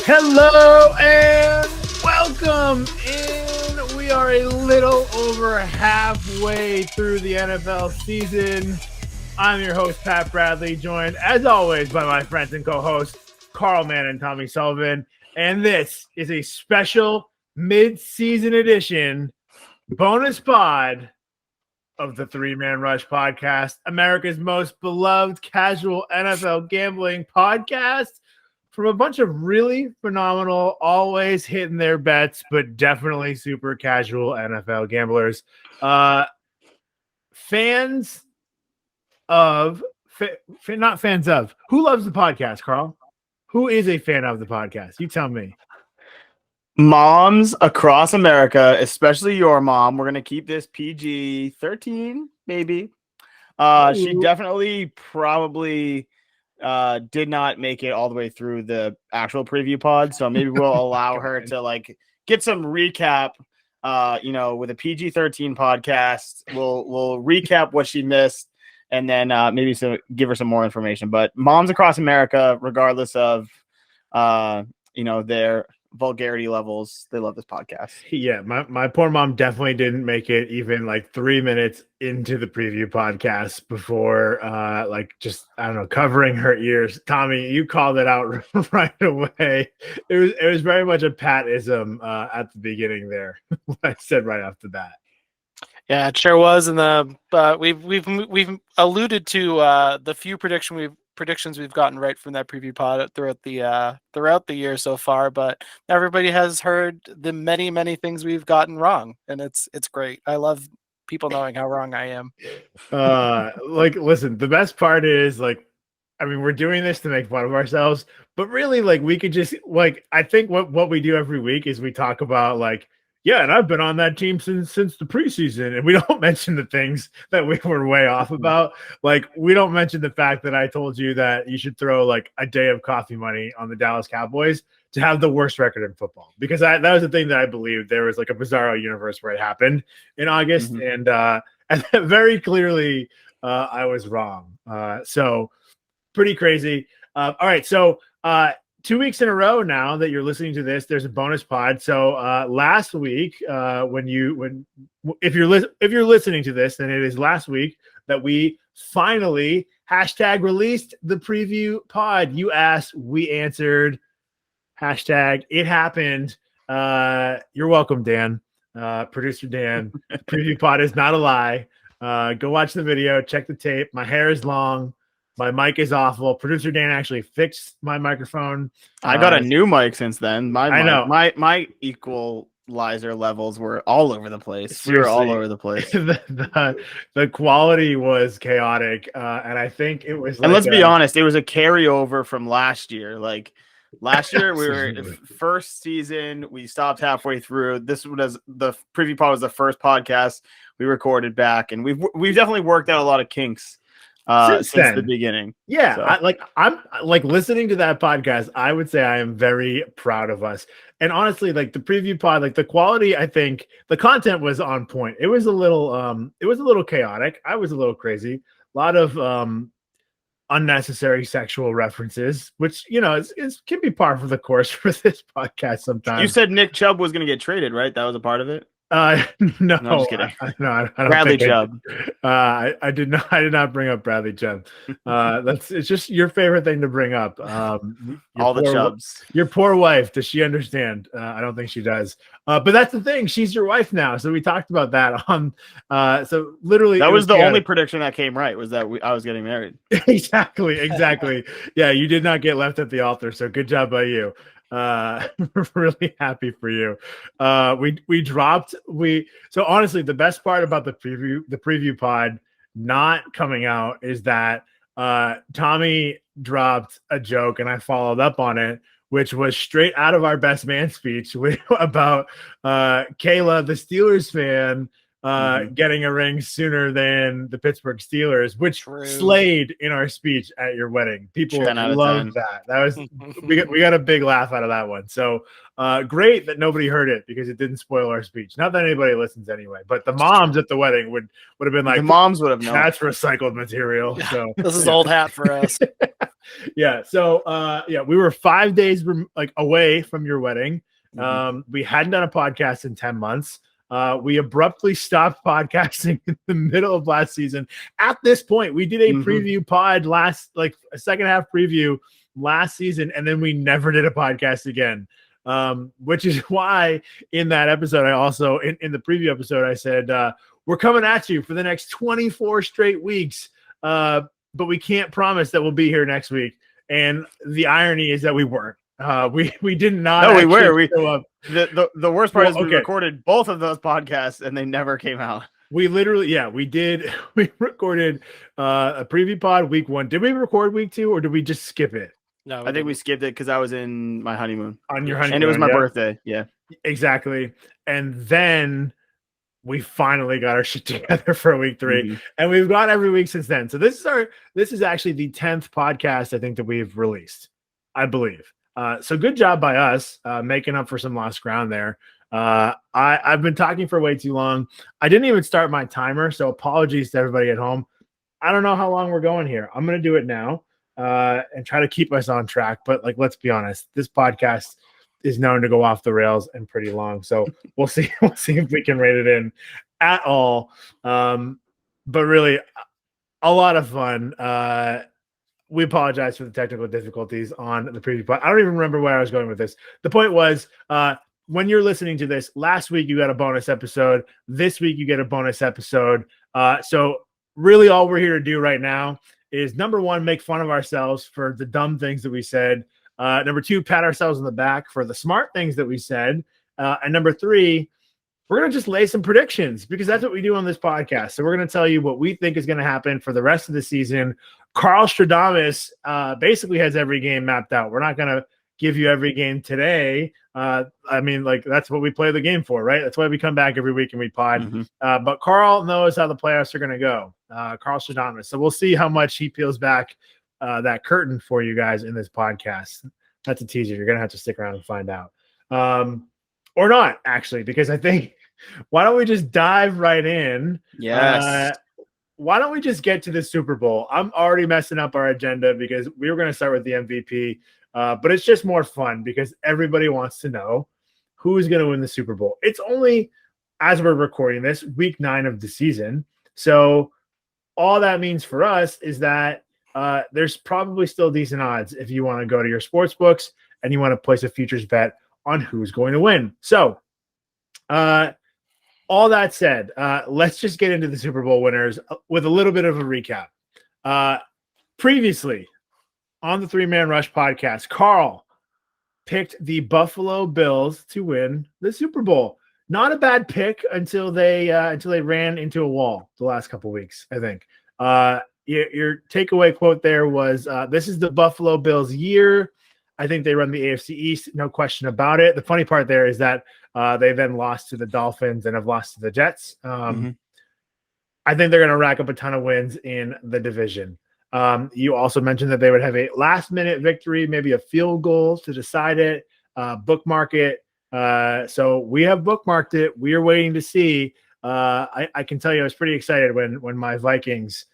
Hello and welcome in. We are a little over halfway through the NFL season. I'm your host, Pat Bradley, joined as always by my friends and co-hosts, Carl Mann and Tommy Sullivan. And this is a special mid-season edition bonus pod of the Three Man Rush podcast, America's most beloved casual NFL gambling podcast. From a bunch of really phenomenal, always hitting their bets, but definitely super casual NFL gamblers. Fans of, not fans of, who loves the podcast, Carl? Who is a fan of the podcast? You tell me. Moms across America, especially your mom. We're going to keep this PG-13, maybe. She definitely probably did not make it all the way through the actual preview pod, so maybe we'll allow her to get some recap with a PG-13 podcast. We'll recap what she missed and then maybe give her some more information. But moms across America, regardless of their vulgarity levels, they love this podcast. Yeah, my poor mom definitely didn't make it even 3 minutes into the preview podcast before covering her ears. Tommy, you called it out right away. It was very much a Pat-ism at the beginning there. What I said right off the bat. Yeah, it sure was. And we've alluded to the few predictions we've gotten right from that preview pod throughout the year so far, but everybody has heard the many things we've gotten wrong, and it's great. I love people knowing how wrong I am. Listen, the best part is we're doing this to make fun of ourselves, but really we could just I think what we do every week is we talk about yeah, and I've been on that team since the preseason, and we don't mention the things that we were way off about. We don't mention the fact that I told you that you should throw a day of coffee money on the Dallas Cowboys to have the worst record in football, because that was the thing that I believed there was a bizarro universe where it happened in August, and very clearly I was wrong. So pretty crazy. All right, so 2 weeks in a row now that you're listening to this, there's a bonus pod. So last week, if you're listening to this, then it is last week that we finally #released the preview pod. You asked, we answered. #it happened. You're welcome, Dan. Producer Dan. The preview pod is not a lie. Go watch the video. Check the tape. My hair is long. My mic is awful. Producer Dan actually fixed my microphone. I got a new mic since then. I know. My equalizer levels were all over the place. Seriously. We were all over the place. the quality was chaotic, and I think it was. And let's be honest, it was a carryover from last year. Last year, we were first season. We stopped halfway through. This was the preview pod was the first podcast we recorded back, and we've definitely worked out a lot of kinks since the beginning. Yeah, so. I'm listening to that podcast, I would say I am very proud of us. And honestly, the preview pod, the quality, I think the content was on point. It was a little chaotic. I was a little crazy. A lot of unnecessary sexual references, which can be par for the course for this podcast sometimes. You said Nick Chubb was going to get traded, right? That was a part of it. No, I'm just kidding. I don't Bradley Chubb. I did not bring up Bradley Chubb. It's just your favorite thing to bring up. All the Chubbs. Your poor wife. Does she understand? I don't think she does. But that's the thing. She's your wife now. So we talked about that on. So literally, that was the only prediction that came right. Was that I was getting married? Exactly. Yeah, you did not get left at the altar. So good job by you. Really happy for you. So honestly, the best part about the preview pod not coming out is that Tommy dropped a joke and I followed up on it, which was straight out of our best man speech about Kayla, the Steelers fan, getting a ring sooner than the Pittsburgh Steelers, which True. slayed in our speech at your wedding. People 10 out of loved 10. that. That was we got a big laugh out of that one. So great that nobody heard it because it didn't spoil our speech. Not that anybody listens anyway, but the moms at the wedding would have been like, The moms would have known. that's recycled material. Yeah. So This is old hat for us. yeah. So we were 5 days away from your wedding. We hadn't done a podcast in 10 months. We abruptly stopped podcasting in the middle of last season. At this point, we did a preview pod a second half preview last season, and then we never did a podcast again. Which is why in that episode, I also in the preview episode, I said, we're coming at you for the next 24 straight weeks. But we can't promise that we'll be here next week. And the irony is that we weren't. We did not. No, we were. Show up. The worst part is we okay. recorded both of those podcasts and they never came out. We literally, we did. We recorded a preview pod week 1. Did we record week 2 or did we just skip it? No, I think we skipped it because I was in my honeymoon. On your honeymoon, and it was my birthday. Yeah, exactly. And then we finally got our shit together for week 3, and we've gone every week since then. So this is actually the 10th podcast I think that we've released, I believe. So good job by us making up for some lost ground there. I've been talking for way too long. I didn't even start my timer, so apologies to everybody at home. I don't know how long we're going here. I'm going to do it now and try to keep us on track. But let's be honest, this podcast is known to go off the rails and pretty long. So we'll see. We'll see if we can rate it in at all. But really, a lot of fun. We apologize for the technical difficulties on the preview pod. I don't even remember where I was going with this. The point was, when you're listening to this, last week you got a bonus episode. This week you get a bonus episode. So really all we're here to do right now is, number 1, make fun of ourselves for the dumb things that we said. Number 2, pat ourselves on the back for the smart things that we said. And number 3, we're going to just lay some predictions because that's what we do on this podcast. So we're going to tell you what we think is going to happen for the rest of the season. Carl Stradamus basically has every game mapped out. We're not going to give you every game today. That's what we play the game for, right? That's why we come back every week and we pod. But Carl knows how the playoffs are going to go. Carl Stradamus. So we'll see how much he peels back that curtain for you guys in this podcast. That's a teaser. You're going to have to stick around and find out. Or not, actually, because I think, why don't we just dive right in? Yes. Why don't we just get to the Super Bowl? I'm already messing up our agenda because we were going to start with the MVP, but it's just more fun because everybody wants to know who's going to win the Super Bowl. It's only, as we're recording this, week 9 of the season. So all that means for us is that there's probably still decent odds if you want to go to your sports books and you want to place a futures bet on who's going to win. So all that said, let's just get into the Super Bowl winners with a little bit of a recap. Previously on the 3-Man Rush podcast, Carl picked the Buffalo Bills to win the Super Bowl. Not a bad pick until they ran into a wall the last couple weeks, I think. Your takeaway quote there was, this is the Buffalo Bills year. I think they run the AFC East, no question about it. The funny part there is that they then lost to the Dolphins and have lost to the Jets. I think they're going to rack up a ton of wins in the division. You also mentioned that they would have a last-minute victory, maybe a field goal to decide it, bookmark it. So we have bookmarked it. We are waiting to see. I can tell you I was pretty excited when my Vikings,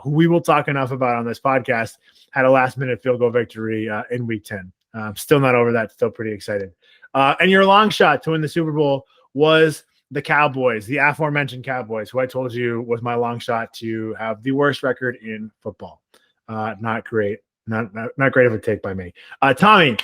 who we will talk enough about on this podcast, had a last-minute field goal victory in Week 10. Still not over that. Still pretty excited. And your long shot to win the Super Bowl was the Cowboys, the aforementioned Cowboys, who I told you was my long shot to have the worst record in football. Not great. Not great of a take by me. Tommy,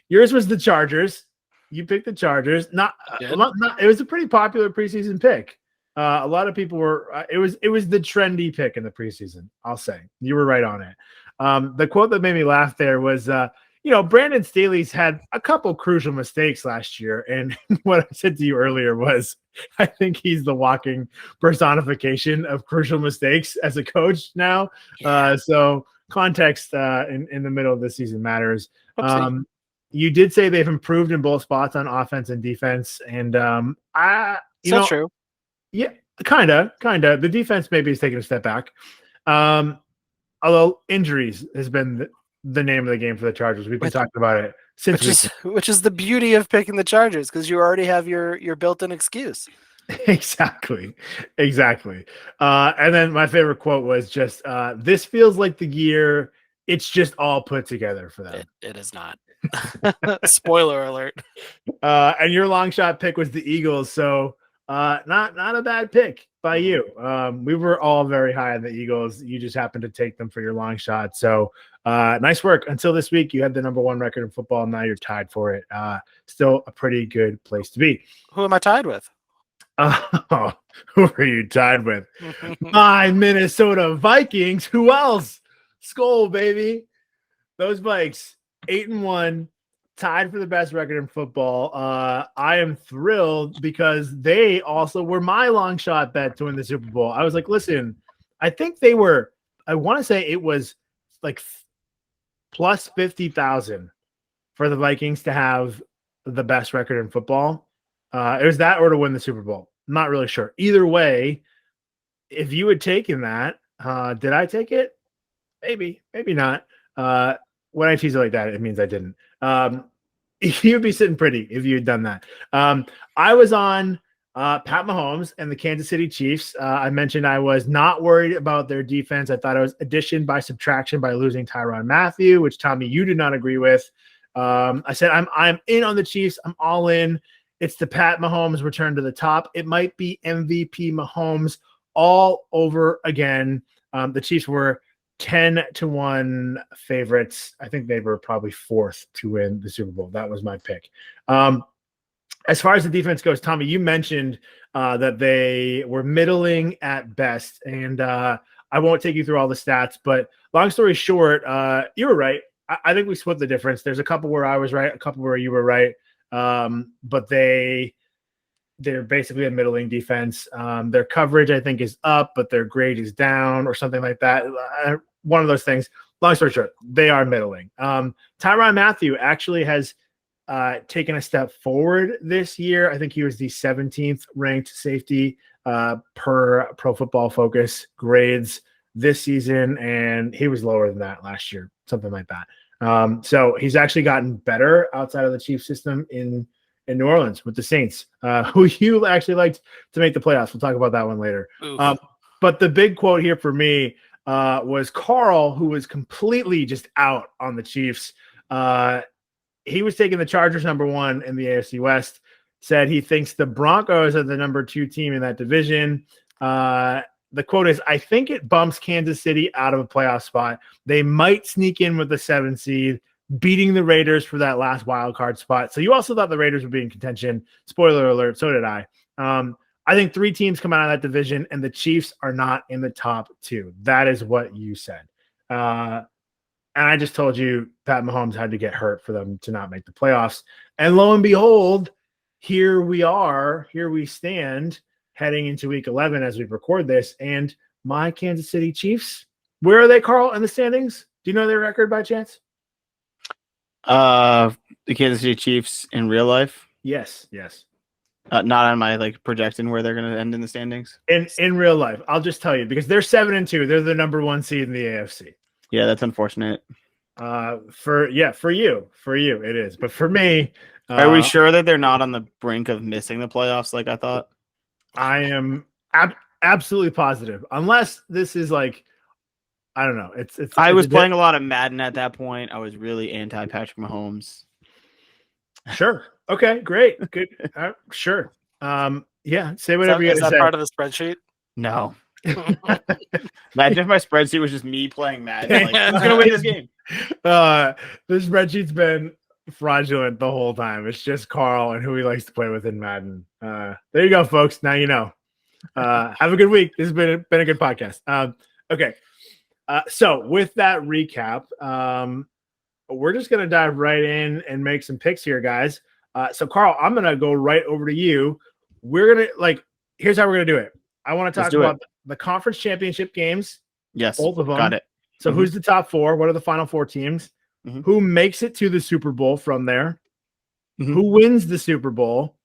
yours was the Chargers. You picked the Chargers. It was a pretty popular preseason pick. A lot of people were. It was the trendy pick in the preseason. I'll say you were right on it. The quote that made me laugh there was, Brandon Staley's had a couple crucial mistakes last year, and what I said to you earlier was, I think he's the walking personification of crucial mistakes as a coach now. So context in the middle of the season matters. You did say they've improved in both spots on offense and defense, and true. Yeah, kinda. The defense maybe is taking a step back. Although injuries has been the name of the game for the Chargers. We've been talking about it since which is the beauty of picking the Chargers, because you already have your built-in excuse. Exactly. And then my favorite quote was just, "This feels like the year it's just all put together for them." It is not. Spoiler alert. And your long shot pick was the Eagles, so not a bad pick by you. We were all very high on the Eagles. You just happened to take them for your long shot. So nice work. Until this week, you had the number 1 record in football. Now you're tied for it. Still a pretty good place to be. Who am I tied with? Oh, who are you tied with? My Minnesota Vikings. Who else? Skull, baby. Those Vikes, 8-1, tied for the best record in football. I am thrilled because they also were my long shot bet to win the Super Bowl. I was like, listen, I think they were, I want to say it was like plus 50,000 for the Vikings to have the best record in football. It was that or to win the Super Bowl. I'm not really sure. Either way, if you had taken that, did I take it? Maybe not. When I tease it like that, it means I didn't. You'd be sitting pretty if you had done that. I was on Pat Mahomes and the Kansas City Chiefs. I mentioned I was not worried about their defense. I thought it was addition by subtraction by losing Tyrann Mathieu, which Tommy, you did not agree with. I said I'm in on the Chiefs. I'm all in. It's the Pat Mahomes return to the top. It might be MVP Mahomes all over again. The Chiefs were 10-1 favorites. I think they were probably 4th to win the Super Bowl. That was my pick. As far as the defense goes, Tommy, you mentioned that they were middling at best, and I won't take you through all the stats, but long story short, you were right. I think we split the difference. There's a couple where I was right, a couple where you were right, but they're basically a middling defense. Their coverage, I think, is up, but their grade is down or something like that. One of those things. Long story short, they are middling. Tyrann Mathieu actually has taken a step forward this year. I think he was the 17th ranked safety per Pro Football Focus grades this season, and he was lower than that last year, something like that. So he's actually gotten better outside of the Chiefs system in New Orleans with the Saints, who you actually liked to make the playoffs. We'll talk about that one later. But the big quote here for me was Carl, who was completely just out on the Chiefs. He was taking the Chargers number 1 in the AFC West, said he thinks the Broncos are the number 2 team in that division. The quote is, I think it bumps Kansas City out of a playoff spot. They might sneak in with the 7 seed, beating the Raiders for that last wild card spot. So you also thought the Raiders would be in contention. Spoiler alert, so did I. I think 3 teams come out of that division, and the Chiefs are not in the top 2. That is what you said. And I just told you Pat Mahomes had to get hurt for them to not make the playoffs. And lo and behold, here we are. Here we stand heading into week 11 as we record this. And my Kansas City Chiefs, where are they, Carl, in the standings? Do you know their record by chance? The Kansas City Chiefs in real life? Yes. Not on my projecting where they're going to end in the standings. In real life, I'll just tell you because they're 7-2. They're the number 1 seed in the AFC. Yeah, that's unfortunate. For you, it is. But for me, are we sure that they're not on the brink of missing the playoffs like I thought? I am absolutely positive. Unless this is like, I don't know. I was playing a lot of Madden at that point. I was really anti Patrick Mahomes. Sure. Okay. Great. Good. Sure. Yeah. Say whatever you got to say. Is that part of the spreadsheet? No. Imagine if my spreadsheet was just me playing Madden. Like, who's gonna win this game? The spreadsheet's been fraudulent the whole time. It's just Carl and who he likes to play with in Madden. There you go, folks. Now you know. Have a good week. This has been a good podcast. Okay. So with that recap, we're just gonna dive right in and make some picks here, guys. So Carl, I'm gonna go right over to you. We're gonna here's how we're gonna do it. I want to talk about the conference championship games. Yes, both of them. Got it. So who's the top 4? What are the final 4 teams? Who makes it to the Super Bowl from there? Who wins the Super Bowl?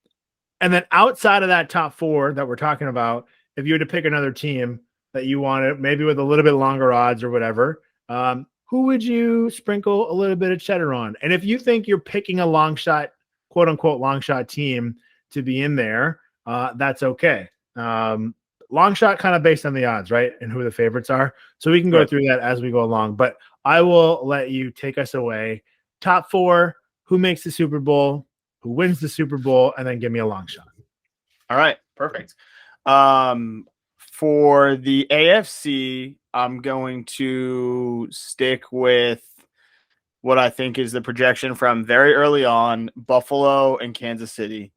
And then outside of that top 4 that we're talking about, if you were to pick another team that you wanted, maybe with a little bit longer odds or whatever, who would you sprinkle a little bit of cheddar on? And if you think you're picking a long shot, quote unquote, long shot team to be in there, that's okay. Long shot kind of based on the odds, right? And who the favorites are. So we can go through that as we go along. But I will let you take us away. Top 4, who makes the Super Bowl, who wins the Super Bowl, and then give me a long shot. All right, perfect. For the AFC, I'm going to stick with what I think is the projection from very early on, Buffalo and Kansas City.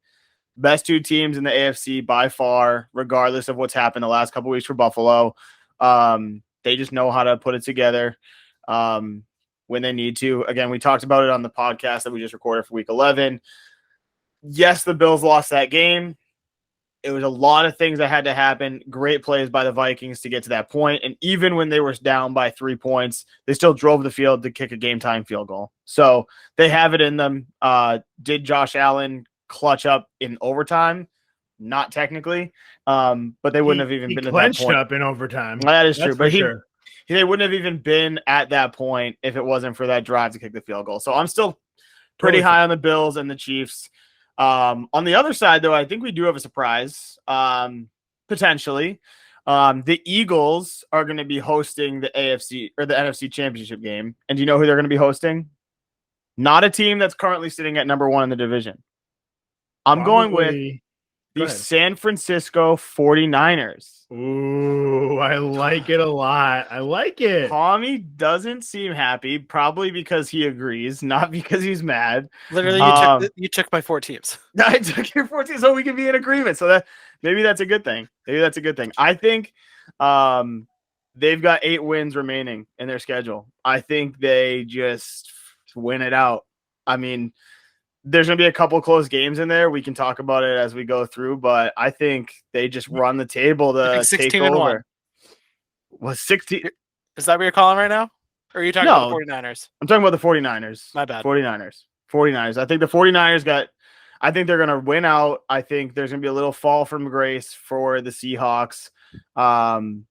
Best 2 teams in the AFC by far, regardless of what's happened the last couple of weeks for Buffalo. They just know how to put it together when they need to. Again, we talked about it on the podcast that we just recorded for week 11. Yes, the Bills lost that game. It was a lot of things that had to happen. Great plays by the Vikings to get to that point. And even when they were down by 3 points, they still drove the field to kick a game-time field goal. So they have it in them. Did Josh Allen clutch up in overtime? Not technically, but they wouldn't have even been at that point. Up in overtime. That is true, but sure. They wouldn't have even been at that point if it wasn't for that drive to kick the field goal. So I'm still pretty high on the Bills and the Chiefs. On the other side, though, I think we do have a surprise, potentially. The Eagles are going to be hosting the AFC or the NFC Championship game. And do you know who they're going to be hosting? Not a team that's currently sitting at number 1 in the division. I'm going with the San Francisco 49ers. Ooh, I like it a lot. I like it. Tommy doesn't seem happy, probably because he agrees, not because he's mad. Literally, you took my 4 teams. I took your 4 teams so we can be in agreement. So that maybe that's a good thing. I think they've got 8 wins remaining in their schedule. I think they just win it out. I mean, there's going to be a couple close games in there. We can talk about it as we go through, but I think they just run the table to take over. Was 16? Is that what you're calling right now? Or are you talking about the 49ers? I'm talking about the 49ers. My bad. 49ers. I think the 49ers I think they're going to win out. I think there's going to be a little fall from grace for the Seahawks. Again,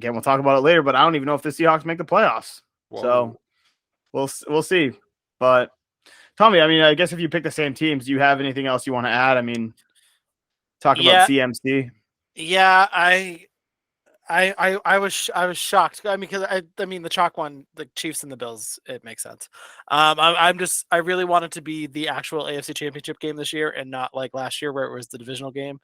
we'll talk about it later, but I don't even know if the Seahawks make the playoffs. Whoa. So we'll see. But Tommy, I mean, I guess if you pick the same teams, do you have anything else you want to add? I mean, talk about CMC. Yeah, I was shocked. I mean, because I mean the chalk one, the Chiefs and the Bills, it makes sense. I really wanted to be the actual AFC Championship game this year and not like last year where it was the divisional game.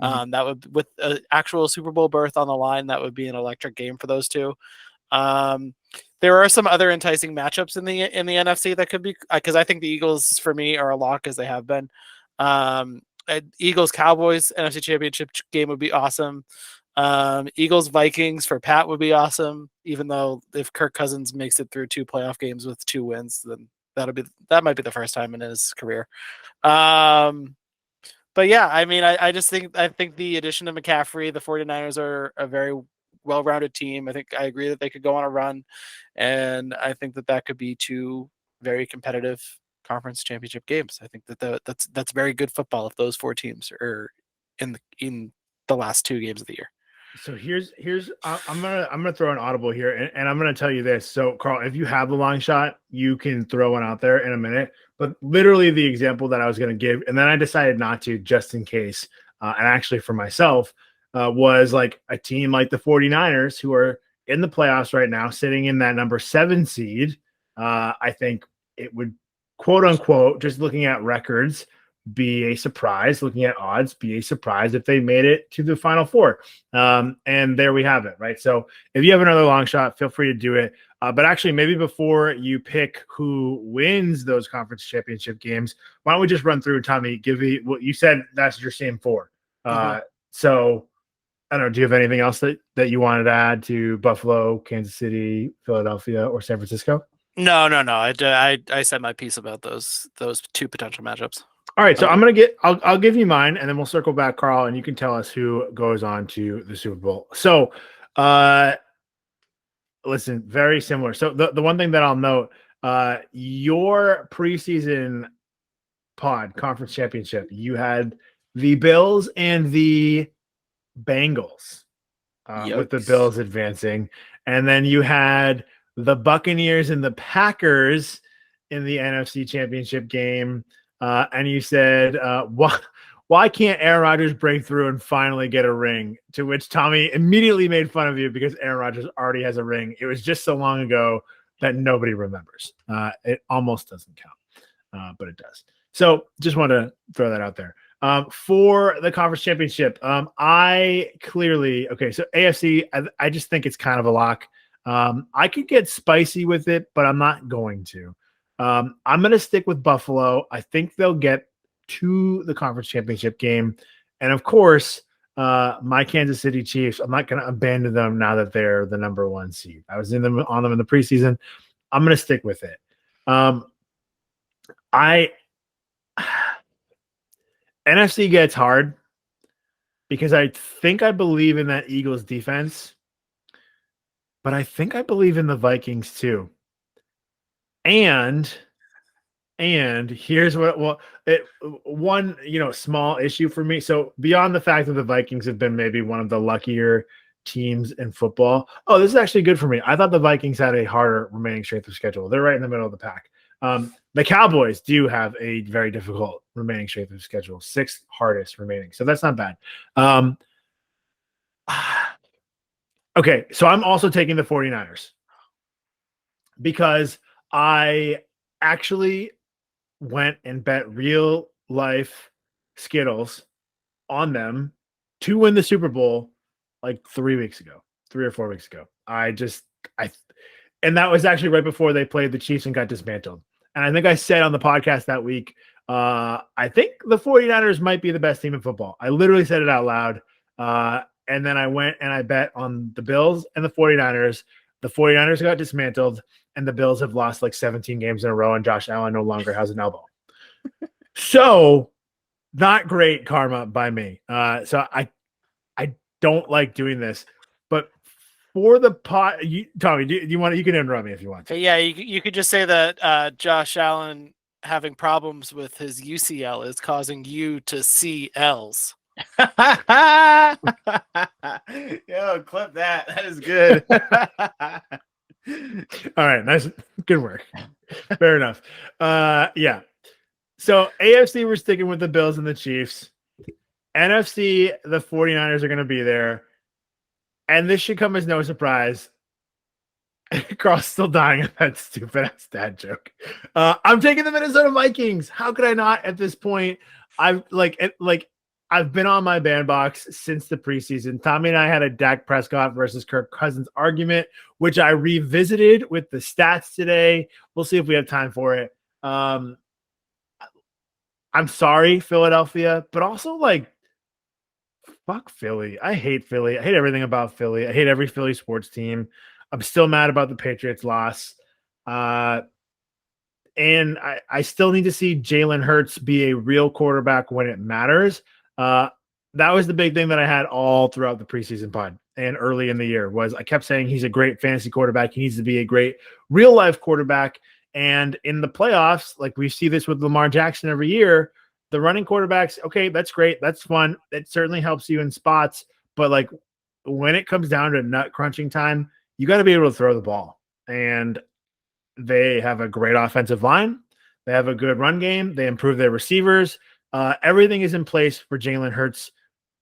That would, with an actual Super Bowl berth on the line, that would be an electric game for those two. There are some other enticing matchups in the NFC that could be, because I think the Eagles for me are a lock as they have been. Eagles Cowboys NFC Championship game would be awesome. Eagles Vikings for Pat would be awesome. Even though if Kirk Cousins makes it through 2 playoff games with 2 wins, then that might be the first time in his career. But yeah, I mean, I think the addition of McCaffrey, the 49ers are a very well-rounded team. I think I agree that they could go on a run, and I think that could be 2 very competitive conference championship games. I think that's very good football if those 4 teams are in the last 2 games of the year. So here's I'm gonna throw an audible here, and I'm gonna tell you this. So Carl, if you have the long shot, you can throw one out there in a minute. But literally the example that I was gonna give, and then I decided not to just in case, and actually for myself, was like a team like the 49ers who are in the playoffs right now, sitting in that number 7 seed. I think it would, quote unquote, just looking at records, be a surprise. Looking at odds, be a surprise if they made it to the Final Four. And there we have it, right? So if you have another long shot, feel free to do it. But actually, maybe before you pick who wins those conference championship games, why don't we just run through, Tommy, give me what you said, that's your same 4. So I don't know, do you have anything else that you wanted to add to Buffalo, Kansas City, Philadelphia, or San Francisco? No. I said my piece about those 2 potential matchups. All right, so I'll give you mine, and then we'll circle back, Carl, and you can tell us who goes on to the Super Bowl. So, listen, very similar. So the one thing that I'll note, your preseason pod conference championship, you had the Bills and the Bengals, with the Yikes. Bills advancing, and then you had the Buccaneers and the Packers in the NFC Championship game, and you said, why can't Aaron Rodgers break through and finally get a ring? To which Tommy immediately made fun of you because Aaron Rodgers already has a ring. It was just so long ago that nobody remembers. It almost doesn't count, but it does. So just want to throw that out there. For the conference championship, I clearly, okay, so AFC, I just think it's kind of a lock. I could get spicy with it, but I'm not going to. I'm going to stick with Buffalo. I think they'll get to the conference championship game. And of course, my Kansas City Chiefs, I'm not going to abandon them now that they're the number 1 seed. I was on them in the preseason. I'm going to stick with it. NFC gets hard because I think I believe in that Eagles defense, but I think I believe in the Vikings too. And here's one small issue for me. So beyond the fact that the Vikings have been maybe one of the luckier teams in football. Oh, this is actually good for me. I thought the Vikings had a harder remaining strength of schedule. They're right in the middle of the pack. The Cowboys do have a very difficult remaining strength of schedule, 6th hardest remaining. So that's not bad. Okay, so I'm also taking the 49ers because I actually went and bet real life Skittles on them to win the Super Bowl like 3 or 4 weeks ago. And that was actually right before they played the Chiefs and got dismantled. And I think I said on the podcast that week, I think the 49ers might be the best team in football. I literally said it out loud. And then I went and I bet on the Bills and the 49ers. The 49ers got dismantled, and the Bills have lost like 17 games in a row, and Josh Allen no longer has an elbow. So not great karma by me. So I don't like doing this. But for the pot, Tommy, do you want? You can interrupt me if you want to. Yeah, you could just say that Josh Allen having problems with his UCL is causing you to see L's. Yo, clip that. That is good. All right, nice, good work. Fair enough. Yeah. So AFC, we're sticking with the Bills and the Chiefs. NFC, the 49ers are going to be there. And this should come as no surprise. Carl's still dying at that stupid ass dad joke. I'm taking the Minnesota Vikings. How could I not at this point? I've been on my bandbox since the preseason. Tommy and I had a Dak Prescott versus Kirk Cousins argument, which I revisited with the stats today. We'll see if we have time for it. I'm sorry, Philadelphia, but also fuck Philly. I hate Philly. I hate everything about Philly. I hate every Philly sports team. I'm still mad about the Patriots loss. And I still need to see Jalen Hurts be a real quarterback when it matters. That was the big thing that I had all throughout the preseason pod and early in the year was I kept saying he's a great fantasy quarterback. He needs to be a great real life quarterback. And in the playoffs, like we see this with Lamar Jackson every year, the running quarterbacks, okay, that's great. That's fun. It certainly helps you in spots. But when it comes down to nut crunching time, you got to be able to throw the ball. And they have a great offensive line. They have a good run game. They improve their receivers. Everything is in place for Jalen Hurts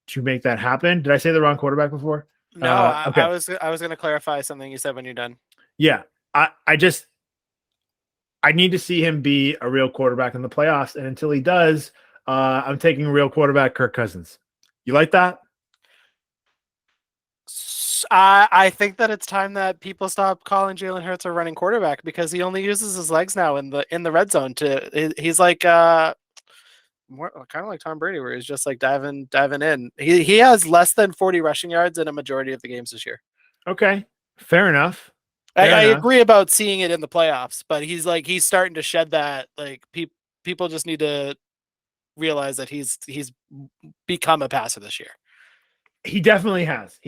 to make that happen. Did I say the wrong quarterback before? No, okay. I was going to clarify something you said when you're done. Yeah, I need to see him be a real quarterback in the playoffs, and until he does, I'm taking real quarterback Kirk Cousins. You like that? I think that it's time that people stop calling Jalen Hurts a running quarterback because he only uses his legs now in the red zone. He's like more kind of like Tom Brady, where he's just like diving in. He has less than 40 rushing yards in a majority of the games this year. Okay, fair enough. I agree about seeing it in the playoffs, but he's starting to shed that. Like people just need to realize that he's become a passer this year. He definitely has.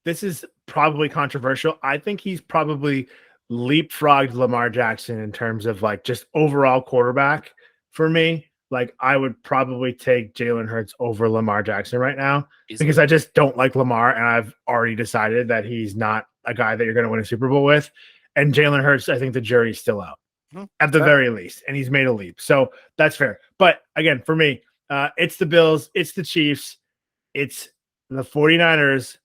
This is probably controversial. I think he's probably leapfrogged Lamar Jackson in terms of like just overall quarterback for me. Like I would probably take Jalen Hurts over Lamar Jackson right now because I just don't like Lamar, and I've already decided that he's not a guy that you're going to win a Super Bowl with. And Jalen Hurts, I think the jury's still out at the very least, and he's made a leap. So that's fair. But again, for me, it's the Bills, it's the Chiefs, it's the 49ers,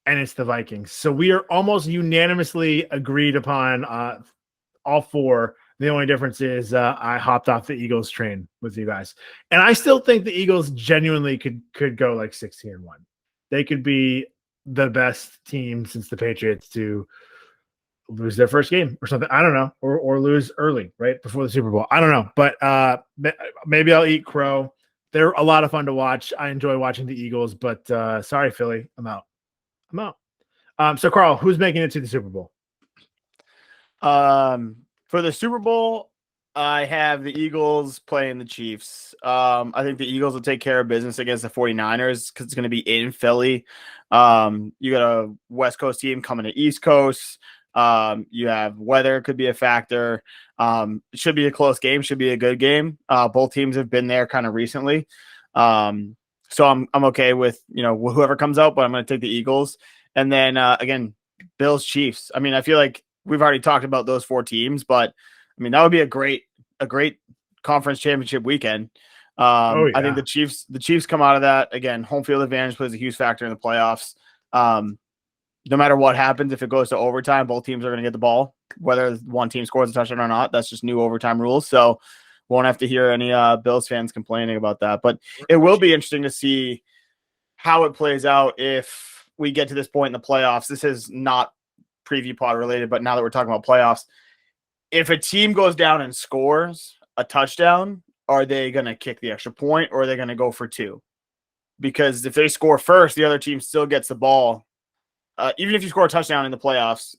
and it's the Vikings. So we are almost unanimously agreed upon all four. The only difference is I hopped off the Eagles train with you guys. And I still think the Eagles genuinely could go like 16-1. They could be the best team since the Patriots to lose their first game or something. I don't know. Or lose early, right? Before the Super Bowl. I don't know. But maybe I'll eat crow. They're a lot of fun to watch. I enjoy watching the Eagles, but sorry, Philly. I'm out. So Carl, who's making it to the Super Bowl? For the Super Bowl, I have the Eagles playing the Chiefs. I think the Eagles will take care of business against the 49ers because it's going to be in Philly. You got a West Coast team coming to East Coast. You have weather could be a factor. It should be a close game, should be a good game. Both teams have been there kind of recently. So I'm okay with, whoever comes out, but I'm going to take the Eagles. And then again, Bills Chiefs. I mean, I feel like we've already talked about those four teams, but I mean, that would be a great conference championship weekend. I think the Chiefs come out of that again. Home field advantage plays a huge factor in the playoffs. No matter what happens, if it goes to overtime, both teams are going to get the ball, whether one team scores a touchdown or not. That's just new overtime rules. So won't have to hear any Bills fans complaining about that. But it will be interesting to see how it plays out if we get to this point in the playoffs. This is not preview pod related, but now that we're talking about playoffs, if a team goes down and scores a touchdown, are they going to kick the extra point or are they going to go for two? Because if they score first, the other team still gets the ball. Even if you score a touchdown in the playoffs,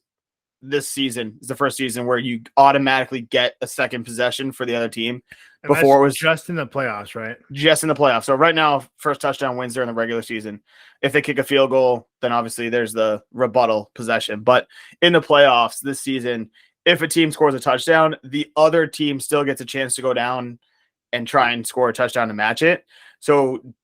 this season is the first season where you automatically get a second possession for the other team. And before it was just in the playoffs, right? Just in the playoffs. So right now, first touchdown wins during the regular season. If they kick a field goal, then obviously there's the rebuttal possession. But in the playoffs this season, if a team scores a touchdown, the other team still gets a chance to go down and try and score a touchdown to match it. So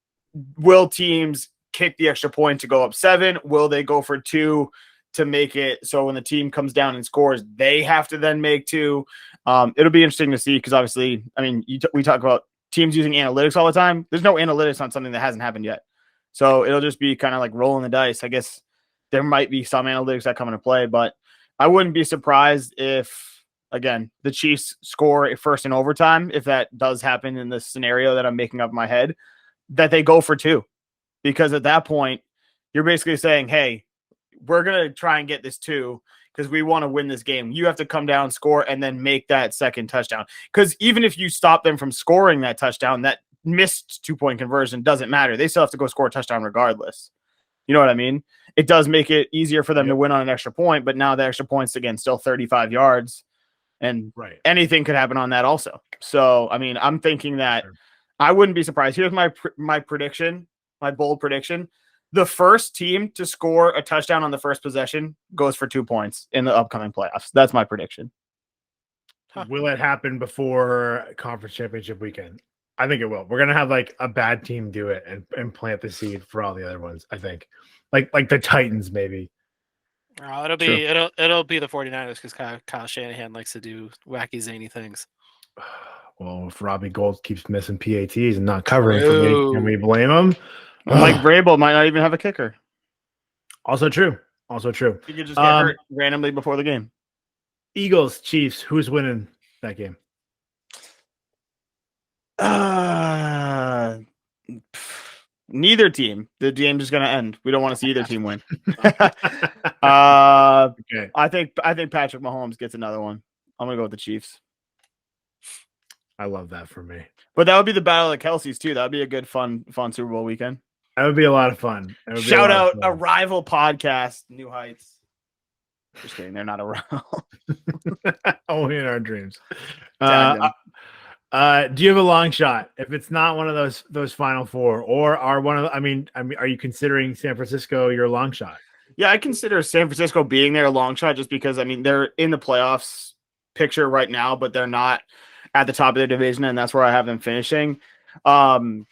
will teams kick the extra point to go up 7? Will they go for 2 to make it so when the team comes down and scores, they have to then make 2? It'll be interesting to see because obviously, I mean, we talk about teams using analytics all the time. There's no analytics on something that hasn't happened yet. So it'll just be kind of like rolling the dice. I guess there might be some analytics that come into play, but I wouldn't be surprised if, again, the Chiefs score a first in overtime, if that does happen in the scenario that I'm making up in my head, that they go for 2. Because at that point, you're basically saying, hey, we're going to try and get this 2 because we want to win this game. You have to come down, score, and then make that second touchdown. Because even if you stop them from scoring that touchdown, that missed 2-point conversion doesn't matter. They still have to go score a touchdown regardless. You know what I mean? It does make it easier for them to win on an extra point, but now the extra point's, again, still 35 yards. And anything could happen on that also. So, I mean, I'm thinking that I wouldn't be surprised. Here's my prediction. My bold prediction: the first team to score a touchdown on the first possession goes for 2 points in the upcoming playoffs. That's my prediction. Will it happen before conference championship weekend? I think it will. We're gonna have like a bad team do it and plant the seed for all the other ones. I think, like the Titans maybe. Oh, it'll be the 49ers because Kyle Shanahan likes to do wacky zany things. Well, if Robbie Gould keeps missing PATs and not covering for me, can we blame him? Mike Vrabel might not even have a kicker. Also true. He could just get hurt randomly before the game. Eagles, Chiefs, who's winning that game? Neither team. The game's just going to end. We don't want to see either team win. Okay. I think Patrick Mahomes gets another one. I'm going to go with the Chiefs. I love that for me. But that would be the Battle of the Kelseys too. That would be a good, fun Super Bowl weekend. That would be a lot of fun. Shout out a rival podcast, New Heights. Just kidding. They're not around. Only in our dreams. Do you have a long shot? If it's not one of those Final Four, or are one of are you considering San Francisco your long shot? Yeah, I consider San Francisco being there a long shot just because, I mean, they're in the playoffs picture right now, but they're not at the top of their division, and that's where I have them finishing. Um,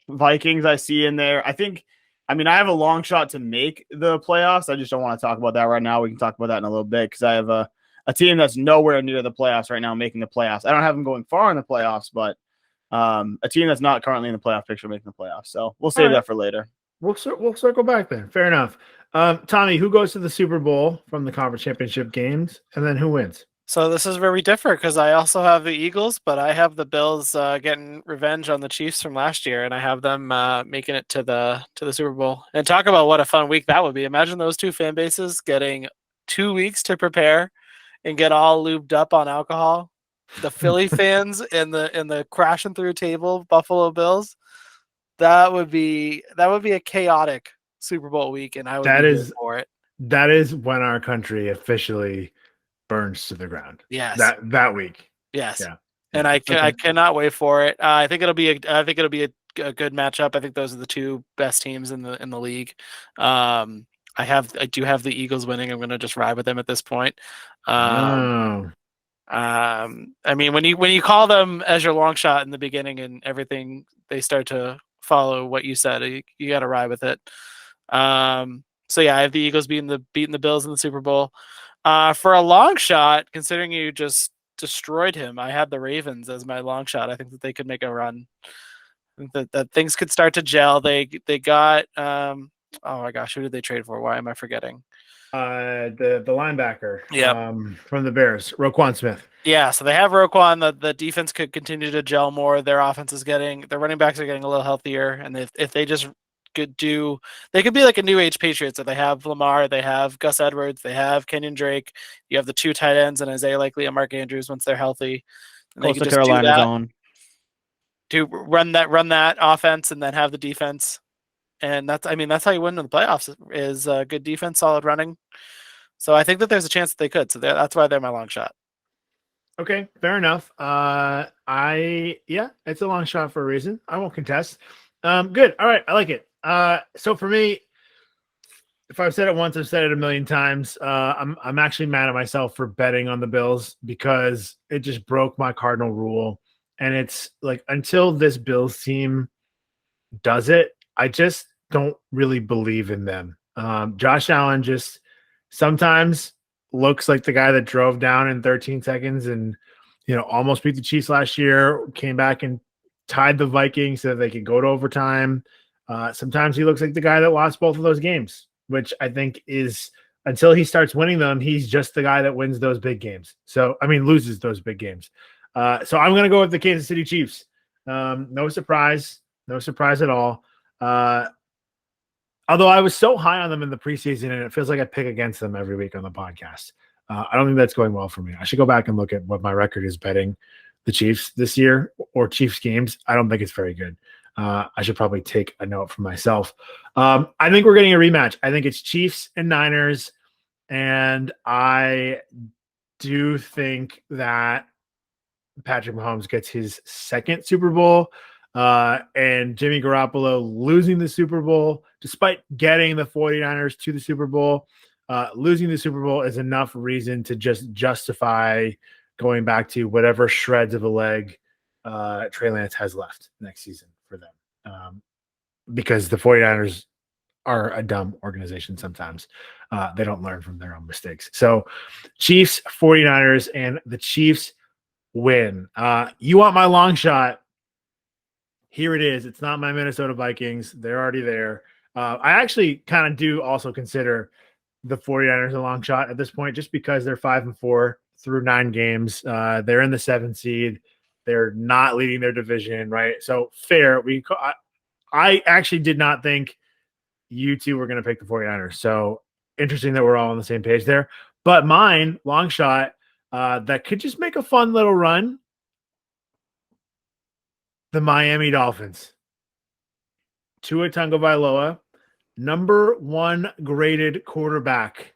Vikings, I see in there. I mean, I have a long shot to make the playoffs. I just don't want to talk about that right now. We can talk about that in a little bit because I have a team that's nowhere near the playoffs right now making the playoffs. I don't have them going far in the playoffs, but a team that's not currently in the playoff picture making the playoffs. So we'll save that for later. We'll circle back then. Fair enough. Tommy, who goes to the Super Bowl from the conference championship games, and then who wins? So this is where we differ because I also have the Eagles, but I have the Bills getting revenge on the Chiefs from last year, and I have them making it to the Super Bowl. And talk about what a fun week that would be! Imagine those two fan bases getting 2 weeks to prepare and get all lubed up on alcohol. The Philly fans and the crashing through table Buffalo Bills. That would be a chaotic Super Bowl week, and I would be here for it. That is when our country officially burns to the ground. Yes. That week. Yes. Yeah. And I cannot wait for it. I think it'll be a good matchup. I think those are the two best teams in the league. I do have the Eagles winning. I'm going to just ride with them at this point. I mean, when you call them as your long shot in the beginning and everything, they start to follow what you said. You got to ride with it. So yeah, I have the Eagles beating the Bills in the Super Bowl. For a long shot, considering you just destroyed him, I had the Ravens as my long shot. I think that they could make a run. I think that things could start to gel. They got oh my gosh, who did they trade for? Why am I forgetting? The linebacker. Yeah. From the Bears, Roquan Smith. Yeah, so they have Roquan. The defense could continue to gel more. Their running backs are getting a little healthier, and if they just they could be like a new age Patriots. That they have Lamar, they have Gus Edwards, they have Kenyon Drake. You have the two tight ends and Isaiah Likely and Mark Andrews once they're healthy. And Close to Carolina's own. To run that offense and then have the defense. And that's how you win in the playoffs is good defense, solid running. So I think that there's a chance that they could. So that's why they're my long shot. Okay, fair enough. It's a long shot for a reason. I won't contest. Good. All right, I like it. So for me, if I've said it once, I've said it a million times. I'm actually mad at myself for betting on the Bills because it just broke my cardinal rule. And it's like until this Bills team does it, I just don't really believe in them. Josh Allen just sometimes looks like the guy that drove down in 13 seconds and almost beat the Chiefs last year, came back and tied the Vikings so that they could go to overtime. Sometimes he looks like the guy that lost both of those games, which I think is until he starts winning them, he's just the guy that wins those big games. So, loses those big games. So I'm going to go with the Kansas City Chiefs. No surprise at all. Although I was so high on them in the preseason and it feels like I pick against them every week on the podcast. I don't think that's going well for me. I should go back and look at what my record is betting the Chiefs this year or Chiefs games. I don't think it's very good. I should probably take a note for myself. I think we're getting a rematch. I think it's Chiefs and Niners. And I do think that Patrick Mahomes gets his second Super Bowl. And Jimmy Garoppolo losing the Super Bowl, despite getting the 49ers to the Super Bowl, losing the Super Bowl is enough reason to just justify going back to whatever shreds of a leg Trey Lance has left next season for them. Because the 49ers are a dumb organization sometimes. They don't learn from their own mistakes. So Chiefs, 49ers, and the Chiefs win. You want my long shot? Here it is. It's not my Minnesota Vikings. They're already there. I actually kind of do also consider the 49ers a long shot at this point, just because they're 5-4 through 9 games. They're in the 7th seed. They're not leading their division, right? So fair. I actually did not think you two were going to pick the 49ers. So interesting that we're all on the same page there. But mine, long shot, that could just make a fun little run. The Miami Dolphins. Tua Tagovailoa, number 1 graded quarterback,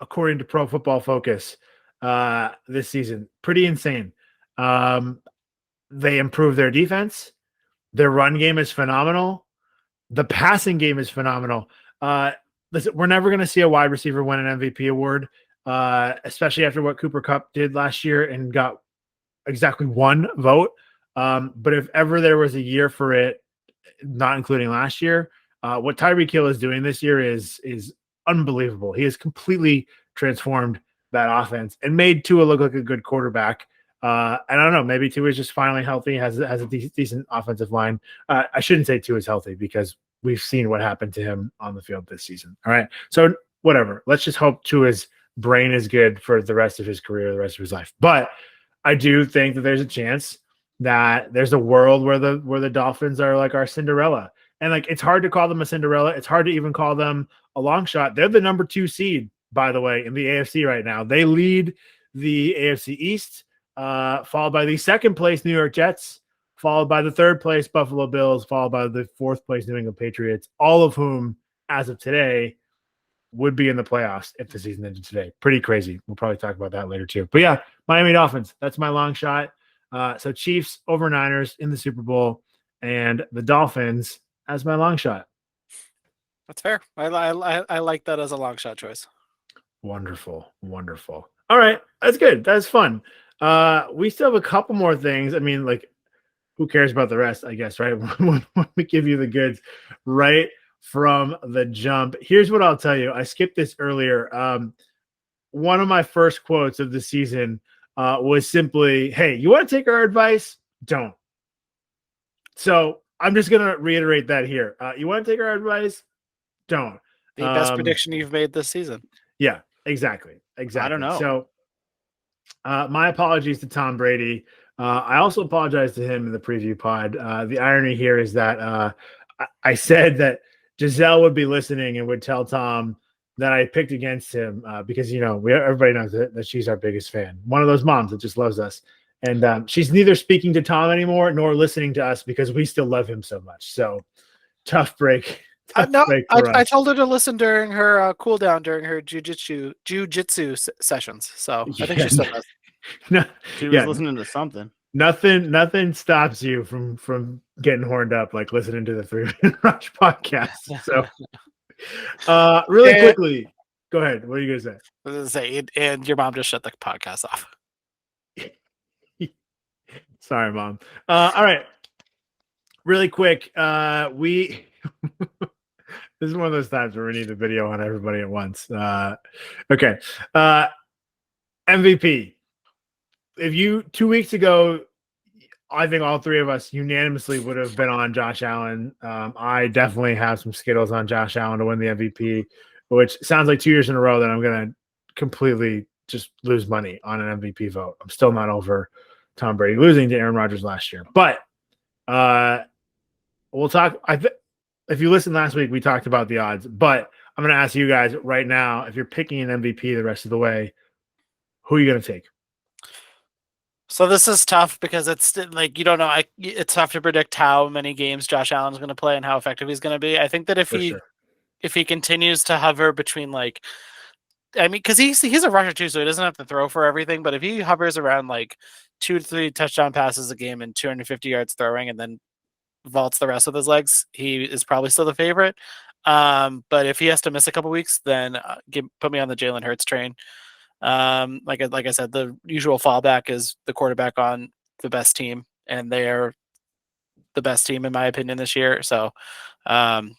according to Pro Football Focus, this season. Pretty insane. They improved their defense. Their run game is phenomenal. The passing game is phenomenal. listen, we're never going to see a wide receiver win an MVP award, especially after what Cooper Kupp did last year and got exactly 1 vote. But if ever there was a year for it, not including last year, what Tyreek Hill is doing this year is unbelievable. He has completely transformed that offense and made Tua look like a good quarterback. And I don't know, maybe Tua is just finally healthy, has a decent offensive line. I shouldn't say Tua is healthy because we've seen what happened to him on the field this season. All right. So whatever. Let's just hope Tua's brain is good for the rest of his career, the rest of his life. But I do think that there's a chance that there's a world where the Dolphins are like our Cinderella. And like it's hard to call them a Cinderella. It's hard to even call them a long shot. They're the number 2 seed, by the way, in the AFC right now. They lead the AFC East, followed by the 2nd place New York Jets, followed by the 3rd place Buffalo Bills, followed by the 4th place New England Patriots, all of whom, as of today, would be in the playoffs if the season ended today. Pretty crazy. We'll probably talk about that later too. But yeah, Miami Dolphins, that's my long shot. So Chiefs over Niners in the Super Bowl and the Dolphins as my long shot. That's fair. I like that as a long shot choice. Wonderful. All right. That's good. That's fun. We still have a couple more things. I mean, like, who cares about the rest, I guess, right? when we give you the goods right from the jump. Here's what I'll tell you. I skipped this earlier. One of my first quotes of the season was simply, hey, you want to take our advice? Don't. So I'm just going to reiterate that here. You want to take our advice? Don't. The best prediction you've made this season. Yeah, exactly. I don't know. So my apologies to Tom Brady. I also apologize to him in the preview pod. The irony here is that I said that Giselle would be listening and would tell Tom that I picked against him because, everybody knows that she's our biggest fan. One of those moms that just loves us. And she's neither speaking to Tom anymore nor listening to us because we still love him so much. So tough break. I told her to listen during her cool down during her jujitsu sessions. So I think she still does. No, she was listening to something. Nothing stops you from getting horned up like listening to the 3 Minute Rush podcast. So really quickly, go ahead. What are you gonna say? I was gonna say, and your mom just shut the podcast off. Sorry, Mom. All right. Really quick, we this is one of those times where we need the video on everybody at once. Okay. MVP. If you 2 weeks ago, I think all 3 of us unanimously would have been on Josh Allen. I definitely have some Skittles on Josh Allen to win the MVP, which sounds like 2 years in a row that I'm going to completely just lose money on an MVP vote. I'm still not over Tom Brady losing to Aaron Rodgers last year. But we'll talk. If you listened last week, we talked about the odds. But I'm going to ask you guys right now, if you're picking an MVP the rest of the way, who are you going to take? So this is tough because it's like you don't know. It's tough to predict how many games Josh Allen's going to play and how effective he's going to be. I think that if he continues to hover between because he's a rusher too, so he doesn't have to throw for everything. But if he hovers around 2 to 3 touchdown passes a game and 250 yards throwing, and then vaults the rest of his legs, he is probably still the favorite. But if he has to miss a couple weeks, then put me on the Jalen Hurts train. Like I said, the usual fallback is the quarterback on the best team, and they are the best team in my opinion this year. So, Jalen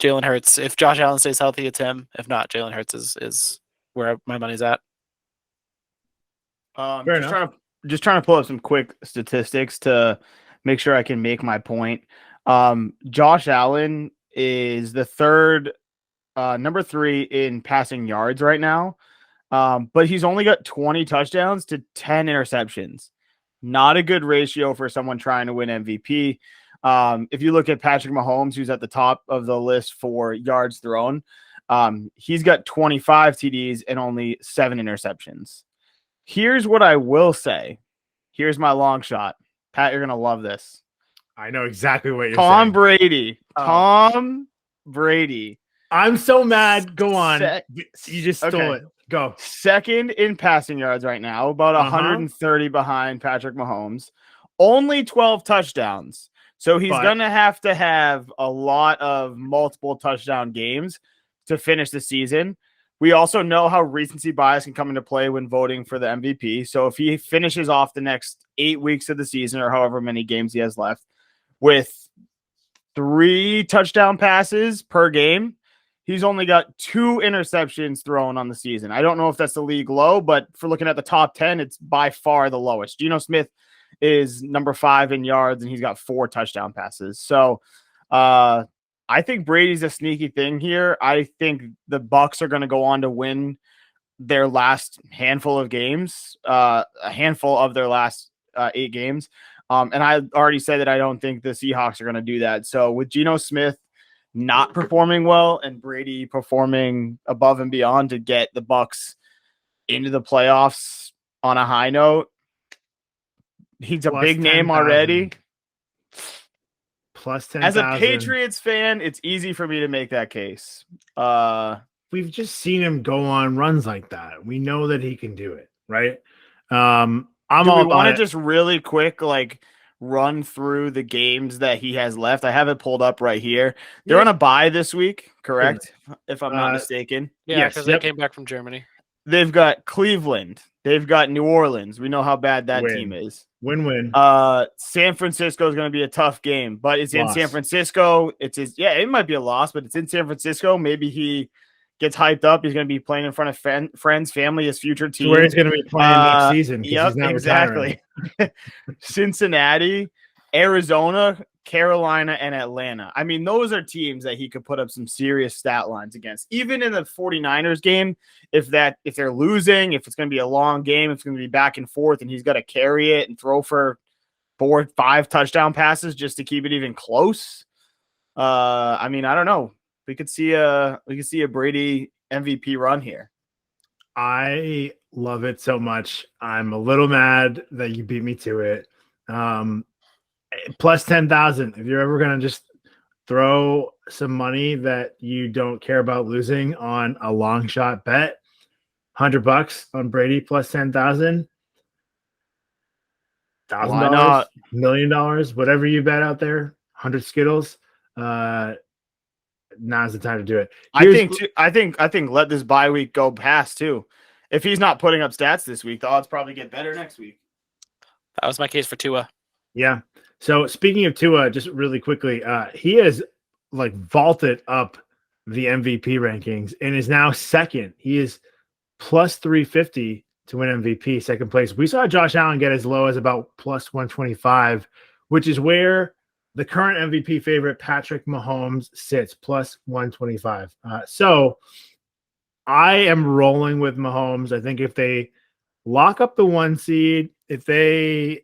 Hurts. If Josh Allen stays healthy, it's him. If not, Jalen Hurts is where my money's at. Just trying to pull up some quick statistics to make sure I can make my point. Josh Allen is the third, number 3 in passing yards right now. But he's only got 20 touchdowns to 10 interceptions. Not a good ratio for someone trying to win MVP. If you look at Patrick Mahomes, who's at the top of the list for yards thrown, he's got 25 TDs and only 7 interceptions. Here's what I will say. Here's my long shot. Pat, you're going to love this. I know exactly what you're saying. Tom Brady. Tom Brady. I'm so mad. Go on. You just stole it. Go. Second in passing yards right now, about 130 behind Patrick Mahomes. Only 12 touchdowns. So he's going to have a lot of multiple touchdown games to finish the season. We also know how recency bias can come into play when voting for the MVP. So if he finishes off the next 8 weeks of the season or however many games he has left with 3 touchdown passes per game, he's only got 2 interceptions thrown on the season. I don't know if that's the league low, but for looking at the top 10, it's by far the lowest. Geno Smith is number 5 in yards, and he's got 4 touchdown passes. So I think Brady's a sneaky thing here. I think the Bucs are going to go on to win their last handful of games, a handful of their last 8 games. And I already said that I don't think the Seahawks are going to do that. So with Geno Smith not performing well and Brady performing above and beyond to get the Bucs into the playoffs on a high note, he's a Plus big name 10,000. already. Plus 10,000. As a Patriots fan, it's easy for me to make that case. We've just seen him go on runs like that. We know that he can do it, right? I'm Do all we want about to it. just really quick, like, run through the games that he has left? I have it pulled up right here. They're Yeah. on a bye this week, correct? If I'm not mistaken. Yeah, Yes, because yep. they came back from Germany. They've got Cleveland. They've got New Orleans. We know how bad that Win. team is. Win-win. San Francisco is going to be a tough game, but it's in Loss. San Francisco. It might be a loss, but it's in San Francisco. Maybe he gets hyped up. He's going to be playing in front of friends, family, his future team. Where he's going to be playing next season. 'Cause Yep, he's not exactly. Cincinnati, Arizona, Carolina, and Atlanta. I mean, those are teams that he could put up some serious stat lines against. Even in the 49ers game, if they're losing, if it's going to be a long game, if it's going to be back and forth, and he's got to carry it and throw for 4 or 5 touchdown passes just to keep it even close. I mean, I don't know. We could see a Brady MVP run here. I love it so much. I'm a little mad that you beat me to it. Plus 10,000. If you're ever going to just throw some money that you don't care about losing on a long shot bet, $100 on Brady plus 10,000, Why $1,000, not? $1 million, whatever you bet out there, 100 Skittles. Now's the time to do it. I think let this bye week go past too. If he's not putting up stats this week, the odds probably get better next week. That was my case for Tua. Yeah. So speaking of Tua, just really quickly, he has like vaulted up the MVP rankings and is now second. He is plus 350 to win MVP, second place. We saw Josh Allen get as low as about plus 125, which is where the current MVP favorite Patrick Mahomes sits, plus 125. So I am rolling with Mahomes. I think if they lock up the 1 seed, if they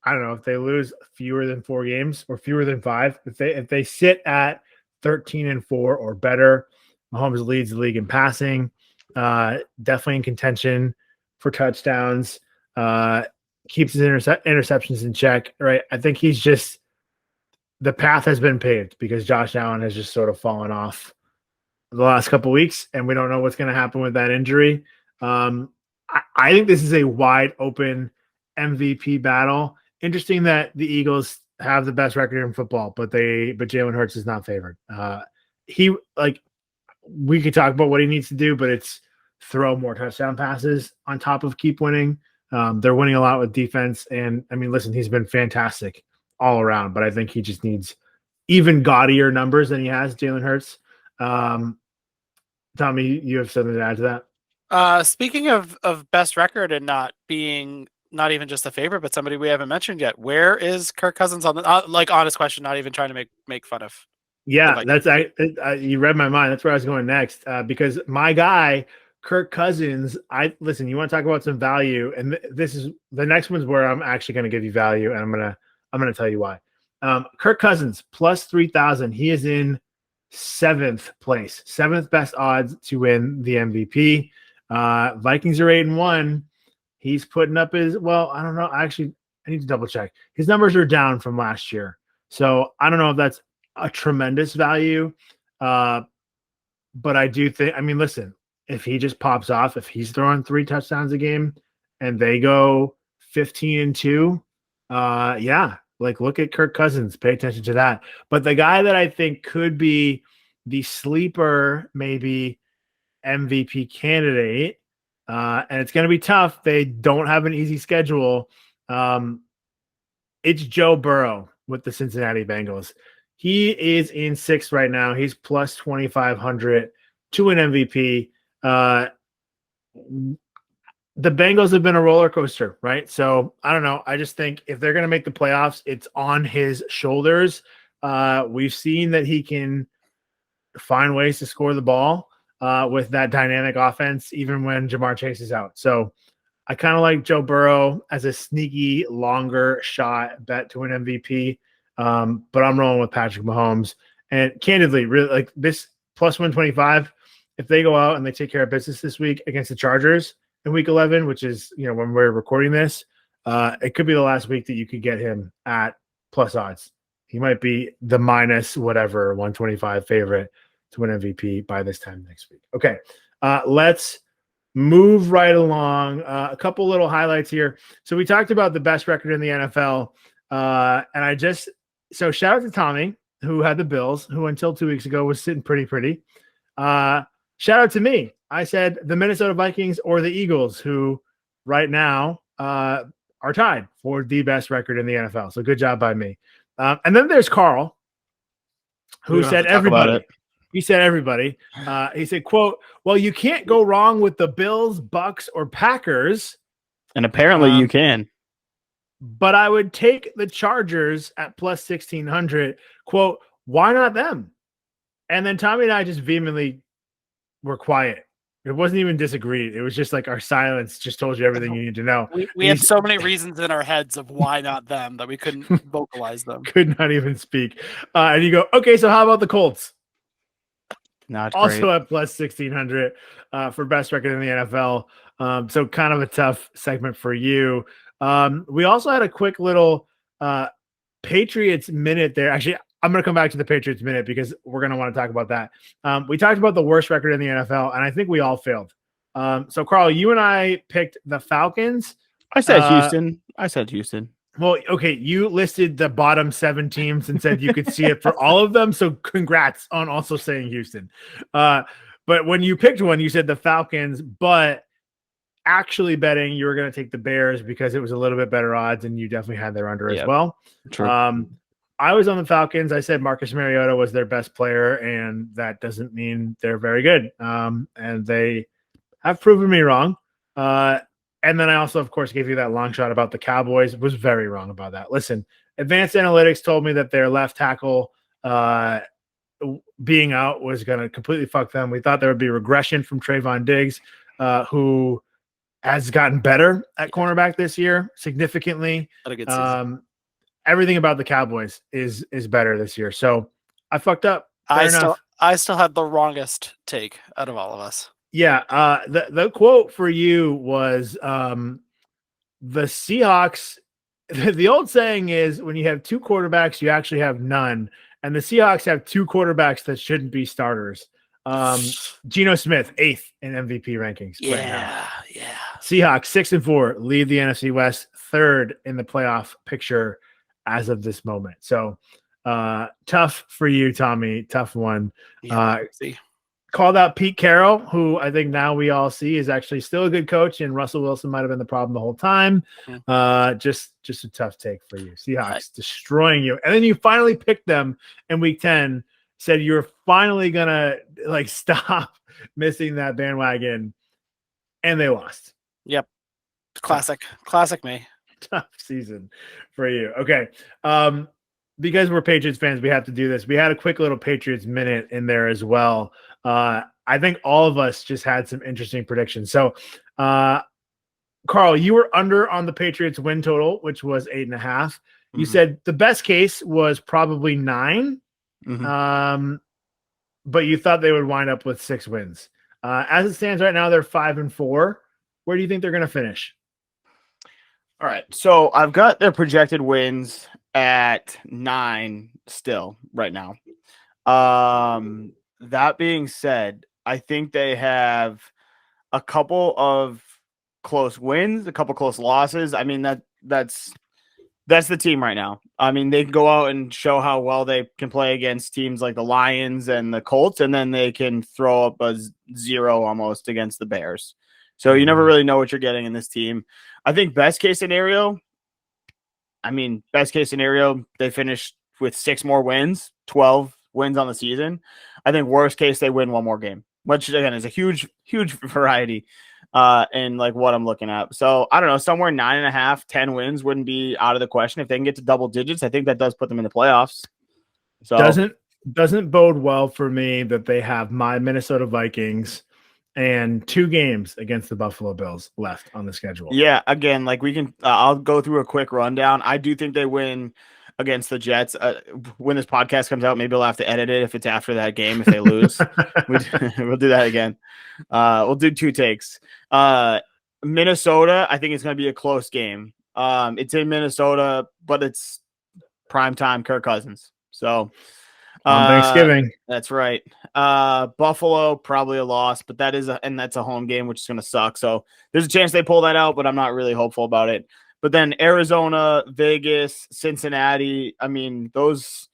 lose fewer than 4 games or fewer than 5, if they sit at 13-4 or better, Mahomes leads the league in passing, definitely in contention for touchdowns, keeps his interceptions in check, right? I think he's just the path has been paved because Josh Allen has just sort of fallen off the last couple of weeks, and we don't know what's going to happen with that injury. I think this is a wide open MVP battle. Interesting that the Eagles have the best record in football, but Jalen Hurts is not favored. We could talk about what he needs to do, but it's throw more touchdown passes on top of keep winning. They're winning a lot with defense, and I mean, listen, he's been fantastic all around, but I think he just needs even gaudier numbers than he has, Jalen Hurts. Tommy, you have something to add to that? Speaking of best record and not being not even just a favorite, but somebody we haven't mentioned yet, where is Kirk Cousins on the honest question? Not even trying to make fun of. Yeah, that's you read my mind. That's where I was going next because my guy Kirk Cousins. Listen. You want to talk about some value, and this is the next one's where I'm actually going to give you value, and I'm gonna tell you why. Kirk Cousins plus 3,000. He is in 7th place, 7th best odds to win the MVP. Vikings are 8-1. He's putting up I don't know. Actually, I need to double check. His numbers are down from last year. So I don't know if that's a tremendous value. But I do think, listen, if he just pops off, if he's throwing 3 touchdowns a game and they go 15-2, look at Kirk Cousins. Pay attention to that. But the guy that I think could be the sleeper, maybe MVP candidate. And it's going to be tough. They don't have an easy schedule. It's Joe Burrow with the Cincinnati Bengals. He is in sixth right now. He's plus 2,500 to an MVP. The Bengals have been a roller coaster, right? So I don't know. I just think if they're going to make the playoffs, it's on his shoulders. We've seen that he can find ways to score the ball with that dynamic offense, even when Jamar Chase is out. So I kind of like Joe Burrow as a sneaky, longer shot bet to an MVP. But I'm rolling with Patrick Mahomes. And candidly, really like this plus 125, if they go out and they take care of business this week against the Chargers in week 11, which is, when we're recording this, it could be the last week that you could get him at plus odds. He might be the minus whatever 125 favorite to win MVP by this time next week. Okay. Let's move right along. A couple little highlights here. So we talked about the best record in the NFL. So shout out to Tommy, who had the Bills, who until 2 weeks ago was sitting pretty. Shout out to me. I said the Minnesota Vikings or the Eagles, who right now are tied for the best record in the NFL. So good job by me. And then there's Carl, who said everybody. He said everybody. He said, quote, well, you can't go wrong with the Bills, Bucks, or Packers. And apparently you can. But I would take the Chargers at plus 1,600. Quote, why not them? And then Tommy and I just vehemently were quiet. It wasn't even disagreed. It was just like our silence just told you everything you need to know. We had so many reasons in our heads of why not them that we couldn't vocalize them. Could not even speak. And you go, okay, so how about the Colts? Not also great. at plus 1,600 for best record in the NFL. So kind of a tough segment for you. We also had a quick little Patriots minute there. Actually, I'm going to come back to the Patriots minute because we're going to want to talk about that. We talked about the worst record in the NFL, and I think we all failed. So, Carl, you and I picked the Falcons. I said Houston. Well, okay, you listed the bottom 7 teams and said you could see it for all of them. So congrats on also saying Houston. But when you picked one, you said the Falcons, but actually betting you were going to take the Bears because it was a little bit better odds, and you definitely had their under as well. True. I was on the Falcons. I said Marcus Mariota was their best player, and that doesn't mean they're very good. And they have proven me wrong. And then I also, of course, gave you that long shot about the Cowboys. Was very wrong about that. Listen, advanced analytics told me that their left tackle being out was going to completely fuck them. We thought there would be regression from Trayvon Diggs, who has gotten better at cornerback this year significantly. Had a good season. Everything about the Cowboys is better this year. So I fucked up. I still had the wrongest take out of all of us. Yeah. The quote for you was the Seahawks. The old saying is when you have 2 quarterbacks, you actually have none. And the Seahawks have 2 quarterbacks that shouldn't be starters. Geno Smith, 8th in MVP rankings. Yeah, right now. yeah. Seahawks 6-4, lead the NFC West, 3rd in the playoff picture as of this moment. So tough for you, Tommy. Tough one. Called out Pete Carroll, who I think now we all see is actually still a good coach, and Russell Wilson might have been the problem the whole time. Just a tough take for you. Seahawks destroying you. And then you finally picked them in week 10, said you were finally gonna stop missing that bandwagon, and they lost. Yep. Classic me. Tough season for you. Okay. Because we're Patriots fans, we have to do this. We had a quick little Patriots minute in there as well. I think all of us just had some interesting predictions. So, Carl, you were under on the Patriots win total, which was 8.5. You said the best case was probably 9. But you thought they would wind up with 6 wins. As it stands right now, they're 5-4. Where do you think they're going to finish? All right. So I've got their projected wins at 9 still right now. That being said, I think they have a couple of close wins, a couple close losses. I mean, that's That's the team right now. I mean, they can go out and show how well they can play against teams like the Lions and the Colts, and then they can throw up a 0 almost against the Bears. So you never really know what you're getting in this team. I think best case scenario, they finish with 6 more wins, 12 wins on the season. I think worst case, they win 1 more game, which again is a huge, huge variety in like what I'm looking at. So I don't know, somewhere 9.5, 10 wins wouldn't be out of the question. If they can get to double digits, I think that does put them in the playoffs. So doesn't bode well for me that they have my Minnesota Vikings and 2 games against the Buffalo Bills left on the schedule. Yeah, again, like we can, I'll go through a quick rundown. I do think they win against the Jets. When this podcast comes out, maybe I'll have to edit it if it's after that game. If they lose, we'll do that again. We'll do 2 takes. Minnesota, I think it's going to be a close game. It's in Minnesota, but it's primetime Kirk Cousins. So on Thanksgiving. That's right. Buffalo, probably a loss, but that's a home game, which is going to suck. So there's a chance they pull that out, but I'm not really hopeful about it. But then Arizona, Vegas, Cincinnati, I mean, those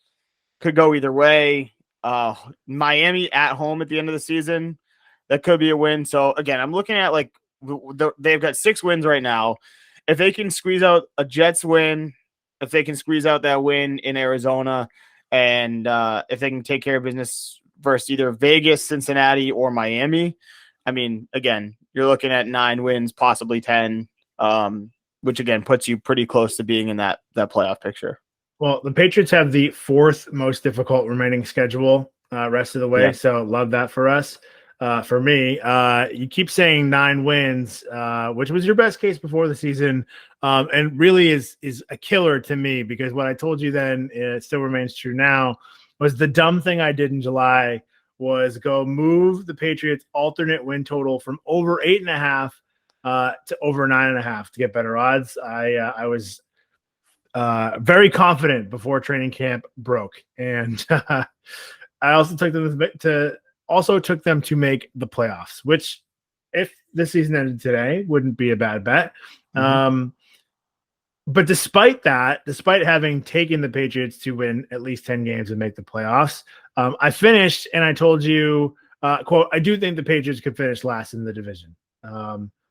could go either way. Miami at home at the end of the season, that could be a win. So again, I'm looking at like they've got 6 wins right now. If they can squeeze out a Jets win, if they can squeeze out that win in Arizona, and if they can take care of business versus either Vegas, Cincinnati, or Miami, I mean, again, you're looking at 9 wins, possibly 10, which again puts you pretty close to being in that playoff picture. Well, the Patriots have the 4th most difficult remaining schedule rest of the way, so love that for us. For me, you keep saying 9 wins, which was your best case before the season, and really is a killer to me, because what I told you then, it still remains true now, was the dumb thing I did in July was go move the Patriots alternate win total from over 8.5 to over 9.5 to get better odds. I was very confident before training camp broke, and I also took them to make the playoffs, which, if the season ended today, wouldn't be a bad bet. But despite having taken the Patriots to win at least 10 games and make the playoffs, I finished and I told you, quote, I do think the Patriots could finish last in the division,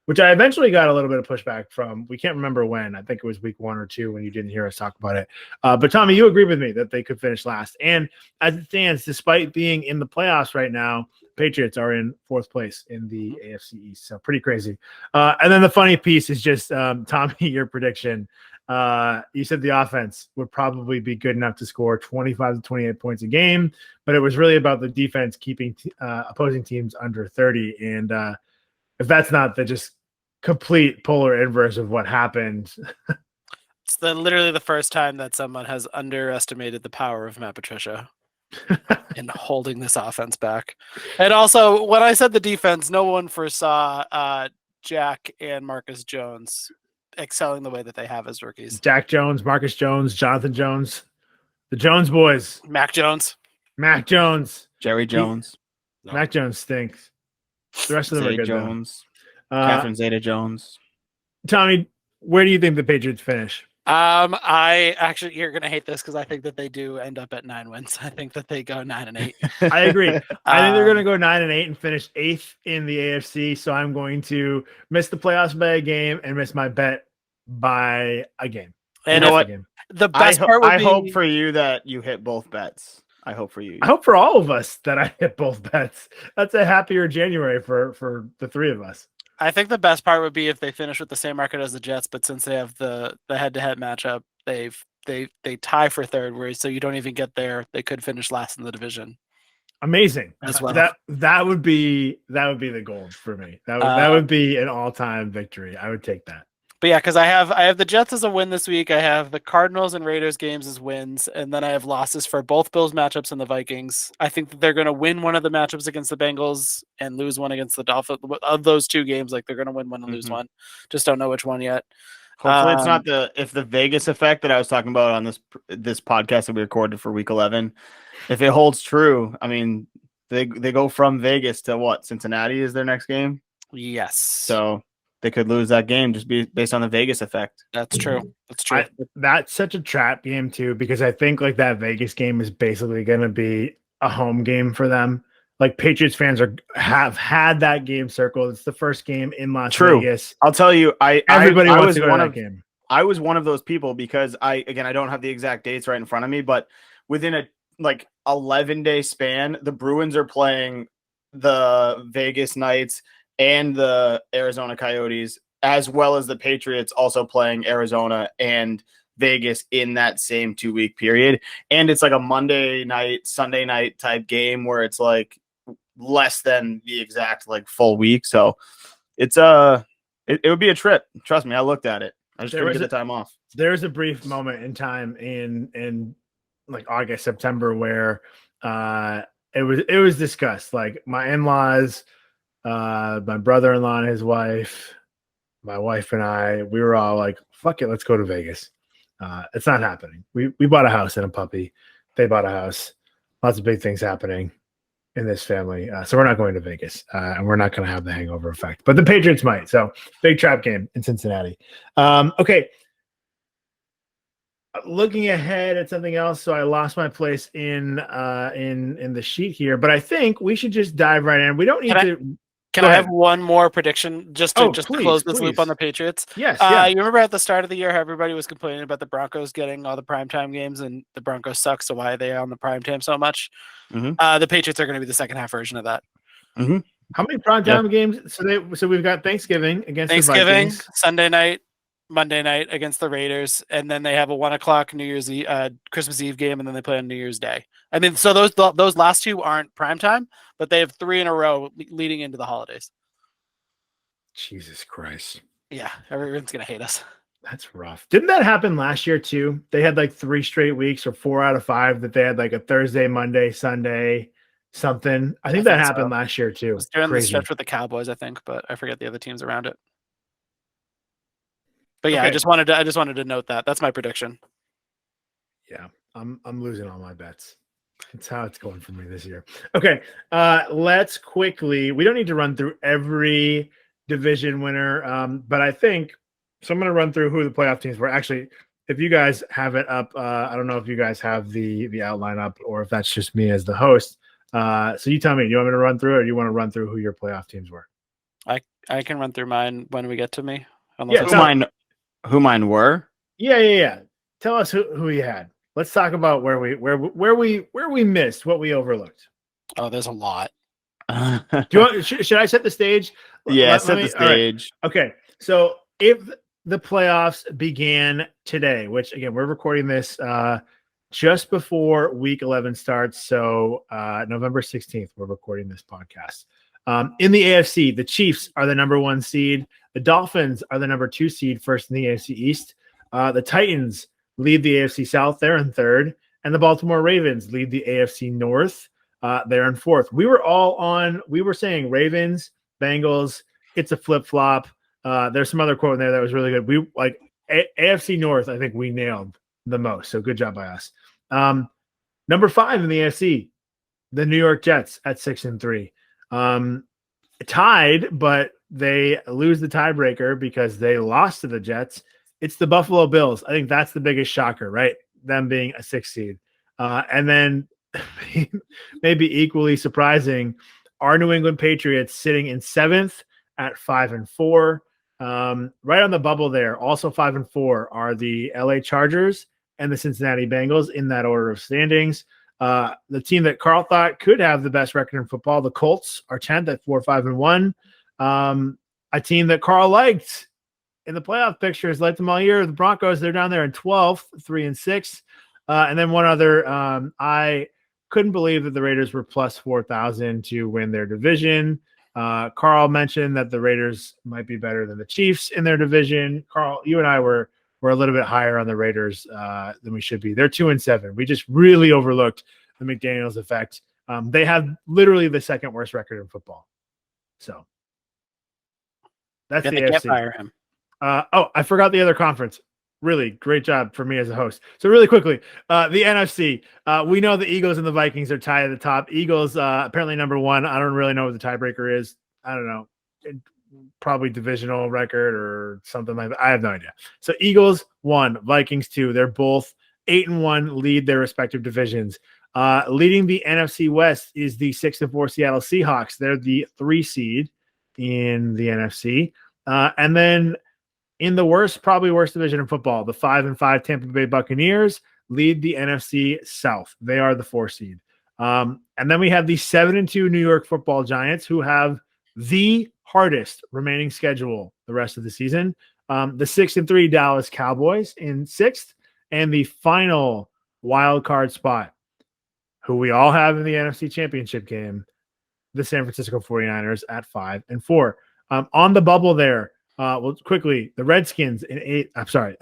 which I eventually got a little bit of pushback from. We can't remember when. I think it was week 1 or 2 when you didn't hear us talk about it. But Tommy, you agree with me that they could finish last. And as it stands, despite being in the playoffs right now, Patriots are in 4th place in the AFC East. So pretty crazy. And then the funny piece is just, Tommy, your prediction. You said the offense would probably be good enough to score 25 to 28 points a game, but it was really about the defense keeping opposing teams under 30. And if that's not the just complete polar inverse of what happened. It's literally the first time that someone has underestimated the power of Matt Patricia in holding this offense back. And also, when I said the defense, no one foresaw Jack and Marcus Jones excelling the way that they have as rookies. Jack Jones, Marcus Jones, Jonathan Jones, the Jones boys. Mac Jones, Jerry Jones. Mac Jones stinks. The rest of them are good. Jones. Catherine Zeta-Jones. Tommy, where do you think the Patriots finish? I actually, you're gonna hate this because I think that they do end up at 9 wins. I think that they go 9-8. I agree. I think they're gonna go 9-8 and finish 8th in the AFC. So I'm going to miss the playoffs by a game and miss my bet by a game. And you know what? The best part would be, hope for you that you hit both bets. I hope for you. I hope for all of us that I hit both bets. That's a happier January for the 3 of us. I think the best part would be if they finish with the same record as the Jets, but since they have the head-to-head matchup, they tie for 3rd, where so you don't even get there. They could finish last in the division. Amazing as well. That would be the goal for me. That would be an all-time victory. I would take that. But yeah, because I have the Jets as a win this week. I have the Cardinals and Raiders games as wins, and then I have losses for both Bills matchups and the Vikings. I think that they're going to win one of the matchups against the Bengals and lose one against the Dolphins. Of those 2 games, like they're going to win one and lose one. Just don't know which one yet. Hopefully, it's not the Vegas effect that I was talking about on this podcast that we recorded for Week 11. If it holds true, I mean, they go from Vegas to what? Cincinnati is their next game. Yes. So they could lose that game just based on the Vegas effect. That's true. That's true. That's such a trap game too, because I think like that Vegas game is basically going to be a home game for them. Like Patriots fans have had that game circled. It's the first game in Las Vegas. I'll tell you, Everybody I wants was to go to one that of game. I was one of those people because I don't have the exact dates right in front of me, but within a 11-day span, the Bruins are playing the Vegas Knights and the Arizona Coyotes, as well as the Patriots also playing Arizona and Vegas in that same 2-week period. And it's like a Monday night, Sunday night type game where it's like less than the exact like full week. So it's it would be a trip. Trust me, I looked at it. I just couldn't get the time off. There's a brief moment in time in like August, September where it was discussed. Like my in-laws, my brother-in-law and his wife, my wife and I, we were all like, fuck it, let's go to Vegas. It's not happening. We bought a house and a puppy. They bought a house. Lots of big things happening in this family. So we're not going to Vegas, and we're not going to have the hangover effect. But the Patriots might. So big trap game in Cincinnati. Okay. Looking ahead at something else, so I lost my place in the sheet here, but I think we should just dive right in. We don't need to. Can I have one more prediction just to close this loop on the Patriots? Yes. Yeah. You remember at the start of the year how everybody was complaining about the Broncos getting all the primetime games and the Broncos suck, so why are they on the primetime so much? Mm-hmm. The Patriots are going to be the second half version of that. Mm-hmm. How many primetime games? So we've got Thanksgiving against the Vikings. Sunday night, Monday night against the Raiders, and then they have a 1:00 New Year's Eve, Christmas Eve game, and then they play on New Year's Day. I mean, so those last two aren't primetime, but they have 3 in a row leading into the holidays. Jesus Christ! Yeah, everyone's gonna hate us. That's rough. Didn't that happen last year too? They had like 3 straight weeks or 4 out of 5 that they had like a Thursday, Monday, Sunday, something. I think that happened last year too. It was during the stretch with the Cowboys, I think, but I forget the other teams around it. But yeah, okay. I just wanted to note that. That's my prediction. Yeah, I'm losing all my bets. That's how it's going for me this year. Okay, let's quickly. We don't need to run through every division winner, but I think so. I'm going to run through who the playoff teams were. Actually, if you guys have it up, I don't know if you guys have the outline up or if that's just me as the host. So you tell me. Do you want me to run through it, or do you want to run through who your playoff teams were? I can run through mine when we get to me. Who mine were? Yeah. Tell us who you had. Let's talk about where we missed, what we overlooked. Oh, there's a lot. Do you want? Should I set the stage? Yeah, set the stage. Right. Okay, so if the playoffs began today, which again we're recording this just before Week 11 starts, so November 16th, we're recording this podcast. In the AFC, the Chiefs are the number 1 seed. The Dolphins are the number 2 seed, first in the AFC East. The Titans lead the AFC South. They're in 3rd. And the Baltimore Ravens lead the AFC North. They're in 4th. We were saying Ravens, Bengals, it's a flip-flop. There's some other quote in there that was really good. We like AFC North, I think we nailed the most. So good job by us. Number 5 in the AFC, the New York Jets at 6-3. Tied, but they lose the tiebreaker because they lost to the Jets. It's the Buffalo Bills. I think that's the biggest shocker, right? Them being a 6 seed. And then maybe equally surprising, our New England Patriots sitting in 7th at 5-4. Right on the bubble there, also 5-4 are the LA Chargers and the Cincinnati Bengals in that order of standings. The team that Carl thought could have the best record in football, the Colts, are 10th at 4-5-1. A team that Carl liked in the playoff pictures, liked them all year, the Broncos, they're down there in 12th, 3-6. And then one other, I couldn't believe that the Raiders were plus 4,000 to win their division. Carl mentioned that the Raiders might be better than the Chiefs in their division. Carl, you and I were a little bit higher on the Raiders than we should be. They're 2-7. We just really overlooked the McDaniels effect. They have literally the 2nd worst record in football. So that's the AFC. Can't fire him. I forgot the other conference. Really great job for me as a host. So really quickly, the NFC. We know the Eagles and the Vikings are tied at the top. Eagles apparently number 1. I don't really know what the tiebreaker is. I don't know. probably divisional record or something like that. I have no idea. So Eagles 1, Vikings 2. They're both 8-1, lead their respective divisions. Leading the NFC West is the 6-4 Seattle Seahawks. They're the 3 seed in the NFC. And then in the probably worst division in football, the 5-5 Tampa Bay Buccaneers lead the NFC South. They are the 4 seed. And then we have the 7-2 New York Football Giants, who have the hardest remaining schedule the rest of the season. The 6-3 Dallas Cowboys in 6th, and the final wild card spot, who we all have in the NFC Championship game, the San Francisco 49ers at 5-4. On the bubble there, well, quickly, the Redskins in 8. I'm sorry,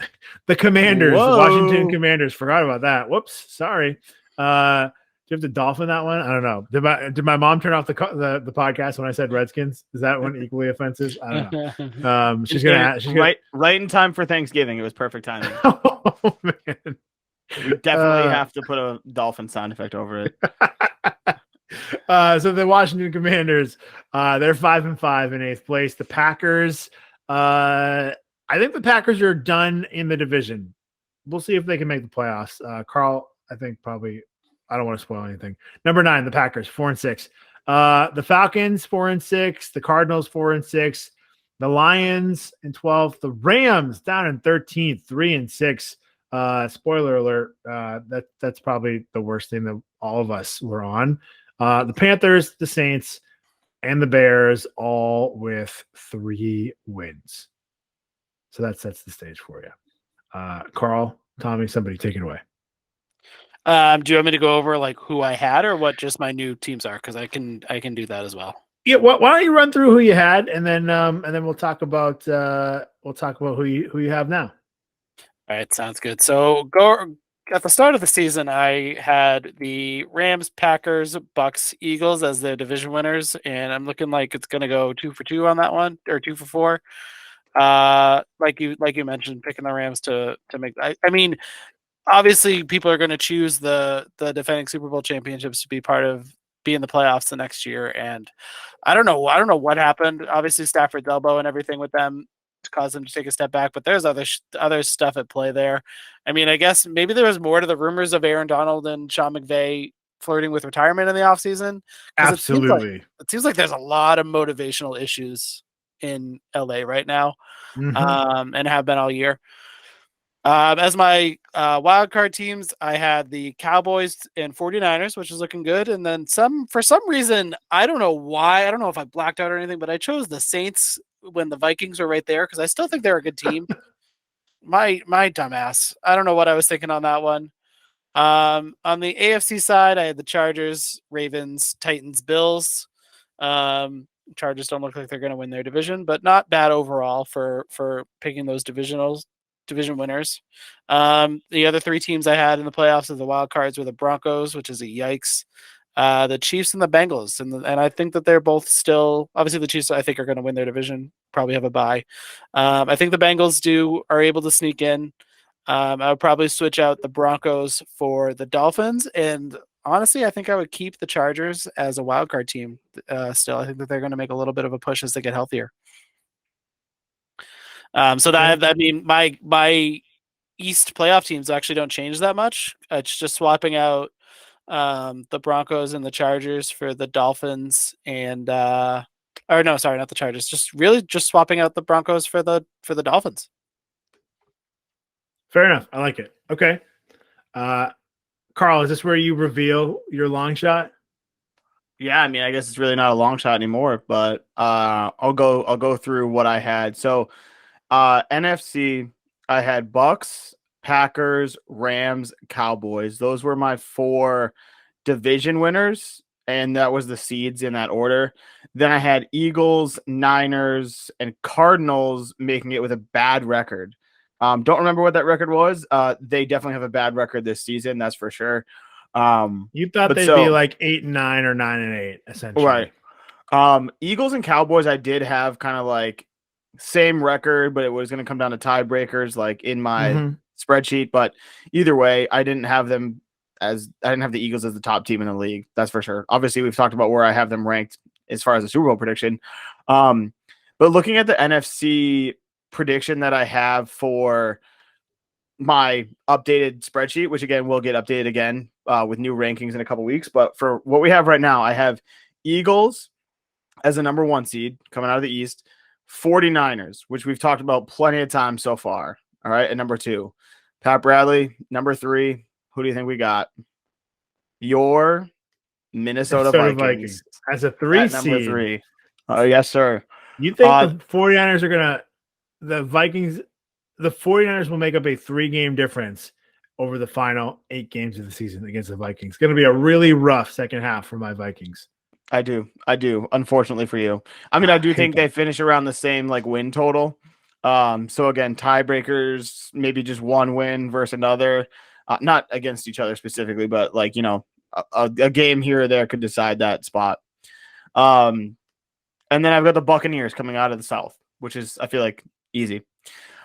the Commanders, the Washington Commanders. Forgot about that. Whoops, sorry. Do you have to dolphin that one? I don't know. Did my mom turn off the podcast when I said Redskins? Is that one equally offensive? I don't know. She's gonna right in time for Thanksgiving. It was perfect timing. Oh man, we definitely have to put a dolphin sound effect over it. So the Washington Commanders, they're 5-5 in 8th place. The Packers, I think the Packers are done in the division. We'll see if they can make the playoffs. Carl, I think probably. I don't want to spoil anything. Number 9, the Packers, 4-6. The Falcons, 4-6. The Cardinals, 4-6. The Lions in 12th. The Rams down in 13th, 3-6. Spoiler alert. That's probably the worst thing that all of us were on. The Panthers, the Saints, and the Bears, all with 3 wins. So that sets the stage for you. Carl, Tommy, somebody take it away. Do you want me to go over like who I had or what just my new teams are? Because I can do that as well. Yeah, why don't you run through who you had, and then we'll talk about who you have now. All right, sounds good. So go at the start of the season, I had the Rams, Packers, Bucks, Eagles as the division winners, and I'm looking like it's going to go 2 for 2 on that one, or 2 for 4. Like you mentioned, picking the Rams to make. I mean. Obviously, people are going to choose the defending Super Bowl championships to be in the playoffs the next year, and I don't know what happened. Obviously, Stafford's elbow and everything with them caused them to take a step back, but there's other stuff at play there. I mean, I guess maybe there was more to the rumors of Aaron Donald and Sean McVay flirting with retirement in the offseason. Absolutely, it seems like there's a lot of motivational issues in LA right now, and have been all year. As my wild card teams, I had the Cowboys and 49ers, which is looking good. And then for some reason, I don't know why. I don't know if I blacked out or anything, but I chose the Saints when the Vikings were right there because I still think they're a good team. my dumbass. I don't know what I was thinking on that one. On the AFC side, I had the Chargers, Ravens, Titans, Bills. Chargers don't look like they're going to win their division, but not bad overall for picking those division winners. The other 3 teams I had in the playoffs of the wild cards were the Broncos, which is a yikes, the Chiefs and the Bengals, and I think that they're both still obviously the Chiefs I think are going to win their division, probably have a bye. I think the Bengals are able to sneak in. I would probably switch out the Broncos for the Dolphins, and honestly, I think I would keep the Chargers as a wild card team. Still, I think that they're going to make a little bit of a push as they get healthier. So that I mean, my East playoff teams actually don't change that much. It's just swapping out the Broncos and the Chargers for the Dolphins and or no, sorry, not the Chargers. Just swapping out the Broncos for the Dolphins. Fair enough. I like it. Okay. Carl, is this where you reveal your long shot? Yeah, I mean, I guess it's really not a long shot anymore, but I'll go through what I had. So NFC, I had Bucks, Packers, Rams, Cowboys. Those were my 4 division winners, and that was the seeds in that order. Then I had Eagles, Niners, and Cardinals making it with a bad record. Don't remember what that record was. They definitely have a bad record this season, that's for sure. You thought they'd be like 8-9 or 9-8, essentially. Right. Eagles and Cowboys, I did have kind of like same record, but it was going to come down to tiebreakers like in my spreadsheet. But either way, I didn't have the Eagles as the top team in the league. That's for sure. Obviously, we've talked about where I have them ranked as far as the Super Bowl prediction. But looking at the NFC prediction that I have for my updated spreadsheet, which again will get updated again with new rankings in a couple weeks. But for what we have right now, I have Eagles as a number 1 seed coming out of the East, 49ers, which we've talked about plenty of times so far. All right, at number 2, Pat Bradley, number 3. Who do you think we got? Your Minnesota Vikings as a 3 at number seed. 3. Oh, yes, sir. You think the 49ers are gonna the 49ers will make up a 3-game difference over the final 8 games of the season against the Vikings. It's going to be a really rough second half for my Vikings. I do. Unfortunately for you. I mean, I do think they finish around the same like win total. So again, tiebreakers, maybe just one win versus another, not against each other specifically, but like, you know, a game here or there could decide that spot. And then I've got the Buccaneers coming out of the South, which is, I feel like, easy.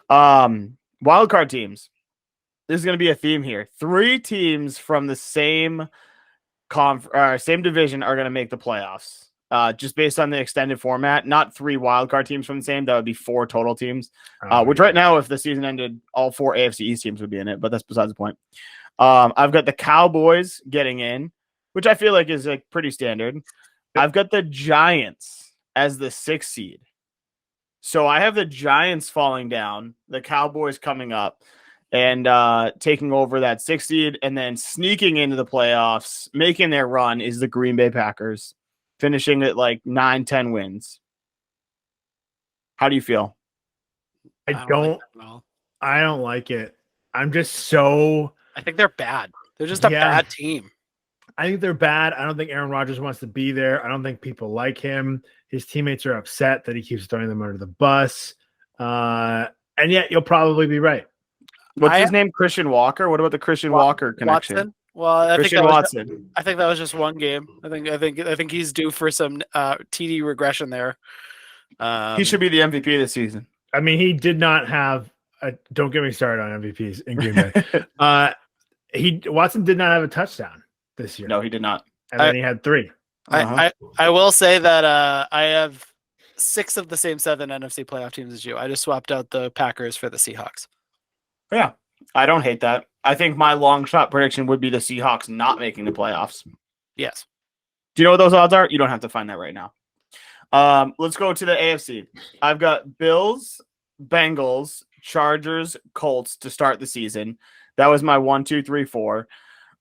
Wildcard teams. This is going to be a theme here. 3 teams from the same same division are going to make the playoffs. Just based on the extended format, not 3 wildcard teams from the same. That would be 4 total teams. Which right now, if the season ended, all 4 AFC East teams would be in it. But that's besides the point. I've got the Cowboys getting in, which I feel like is like pretty standard. I've got the Giants as the 6th seed. So I have the Giants falling down, the Cowboys coming up and taking over that 6th seed, and then sneaking into the playoffs, making their run is the Green Bay Packers, finishing at like 9-10 wins. How do you feel? I don't like it. I'm just so. I think they're bad. They're just a bad team. I think they're bad. I don't think Aaron Rodgers wants to be there. I don't think people like him. His teammates are upset that he keeps throwing them under the bus. And yet you'll probably be right. What's his name? Christian Walker? What about the Christian Walker connection? Watson? Well, Christian Watson. I think that was just one game. I think he's due for some TD regression there. He should be the MVP this season. I mean, he did not have don't get me started on MVPs in Green Bay. Watson did not have a touchdown this year. No, he did not. And then he had 3. I will say that I have 6 of the same 7 NFC playoff teams as you. I just swapped out the Packers for the Seahawks. Yeah, I don't hate that. I think my long shot prediction would be the Seahawks not making the playoffs. Yes. Do you know what those odds are? You don't have to find that right now. Let's go to the AFC. I've got Bills, Bengals, Chargers, Colts to start the season. That was my 1, 2, 3, 4.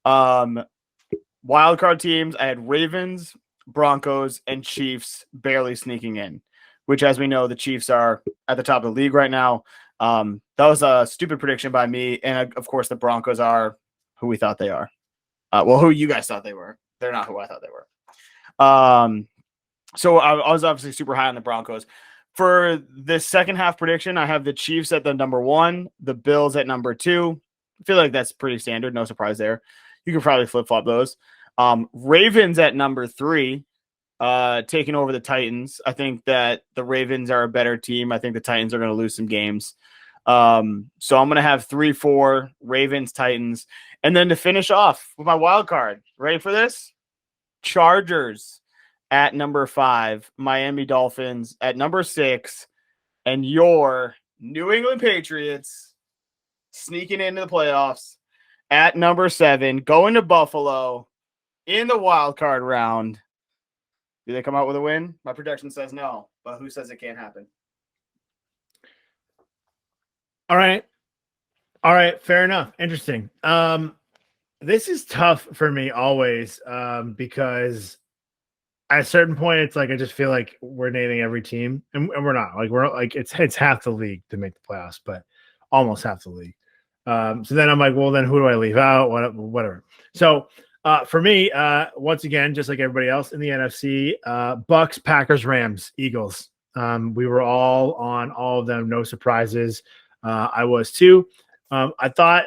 Wildcard teams, I had Ravens, Broncos, and Chiefs barely sneaking in, which, as we know, the Chiefs are at the top of the league right now. That was a stupid prediction by me. And of course, the Broncos are who we thought they are. Who you guys thought they were. They're not who I thought they were. So I was obviously super high on the Broncos. For the second half prediction, I have the Chiefs at the number 1, the Bills at number 2. I feel like that's pretty standard. No surprise there. You can probably flip-flop those. Ravens at number 3, taking over the Titans. I think that the Ravens are a better team. I think the Titans are going to lose some games. So I'm going to have 3, 4, Ravens, Titans. And then to finish off with my wild card, ready for this? Chargers at number 5, Miami Dolphins at number 6, and your New England Patriots sneaking into the playoffs at number 7, going to Buffalo in the wild card round. Do they come out with a win? My projection says no, but who says it can't happen? All right. Fair enough. Interesting. This is tough for me always because at a certain point, it's like I just feel like we're naming every team, and we're not. Like we're like it's half the league to make the playoffs, but almost half the league. So then I'm like, well, then who do I leave out? Whatever. So for me, once again, just like everybody else in the NFC, Bucks, Packers, Rams, Eagles. We were all on all of them. No surprises. I was too. I thought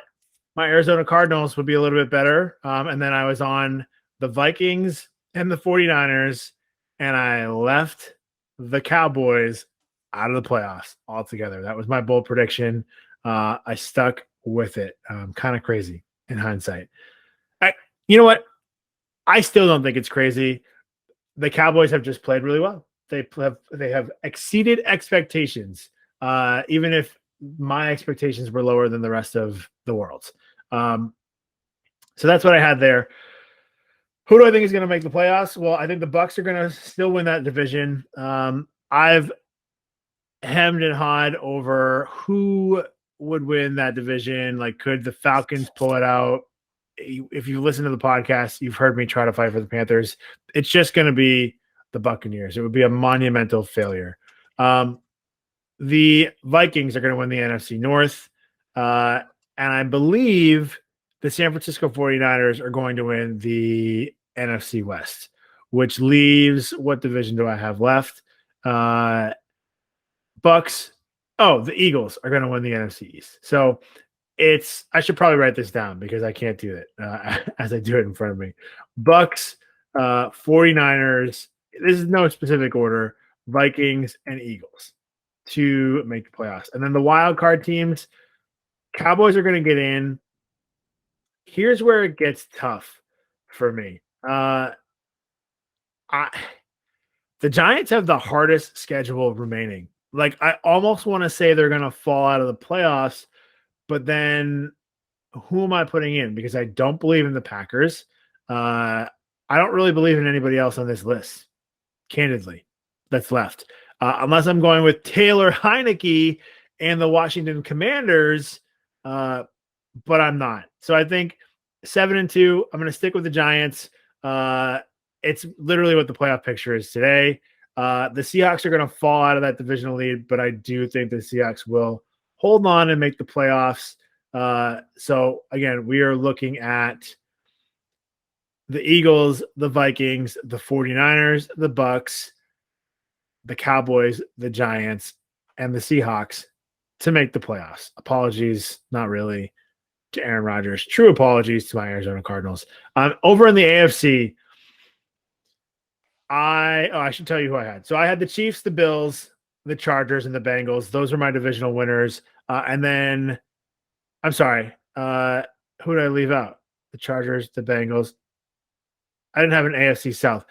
my Arizona Cardinals would be a little bit better. And then I was on the Vikings and the 49ers, and I left the Cowboys out of the playoffs altogether. That was my bold prediction. I stuck with it. Kind of crazy in hindsight. You know what? I still don't think it's crazy. The Cowboys have just played really well. they have exceeded expectations, even if my expectations were lower than the rest of the world's. So that's what I had there. Who do I think is going to make the playoffs? Well, I think the Bucks are going to still win that division. I've hemmed and hawed over who would win that division. Like, could the Falcons pull it out? If you listen to the podcast, you've heard me try to fight for the Panthers. It's just going to be the Buccaneers. It would be a monumental failure. The Vikings are going to win the NFC North. And I believe the San Francisco 49ers are going to win the NFC West, which leaves, what division do I have left? Bucks. Oh, the Eagles are going to win the NFC East. So I should probably write this down because I can't do it as I do it in front of me. Bucks, 49ers, this is no specific order, Vikings and Eagles to make the playoffs. And then the wild card teams, Cowboys are going to get in. Here's where it gets tough for me. The Giants have the hardest schedule remaining. Like, I almost want to say they're going to fall out of the playoffs, but then who am I putting in? Because I don't believe in the Packers. I don't really believe in anybody else on this list, candidly, that's left. Unless I'm going with Taylor Heineke and the Washington Commanders, but I'm not. So I think 7-2, I'm going to stick with the Giants. It's literally what the playoff picture is today. The Seahawks are going to fall out of that divisional lead, but I do think the Seahawks will hold on and make the playoffs. So again, we are looking at the Eagles, the Vikings, the 49ers, the Bucks, the Cowboys, the Giants, and the Seahawks to make the playoffs. Apologies, not really, to Aaron Rodgers. True apologies to my Arizona Cardinals. Over in the AFC, I should tell you who I had. So I had the Chiefs, the Bills, the Chargers, and the Bengals. Those are my divisional winners. And then, I'm sorry, who did I leave out? The Chargers, the Bengals. I didn't have an AFC South.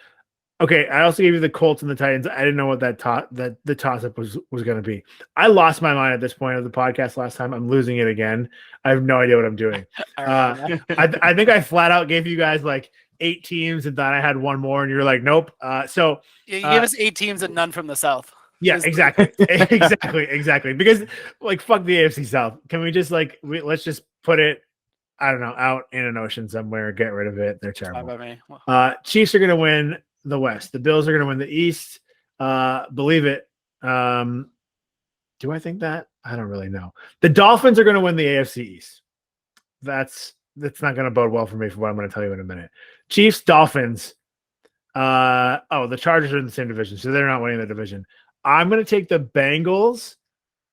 Okay, I also gave you the Colts and the Titans. I didn't know what the toss-up was going to be. I lost my mind at this point of the podcast last time. I'm losing it again. I have no idea what I'm doing. I think I flat out gave you guys like 8 teams and thought I had one more, and you're like, nope. So you gave us 8 teams and none from the South. Yeah, exactly. exactly. Because like, fuck the AFC South. Can we just let's just put it, I don't know, out in an ocean somewhere, get rid of it. They're terrible. Chiefs are going to win the West. The Bills are going to win the East. Believe it. Do I think that? I don't really know. The Dolphins are going to win the AFC East. That's not going to bode well for me for what I'm going to tell you in a minute. Chiefs, Dolphins. The Chargers are in the same division, so they're not winning the division. I'm going to take the Bengals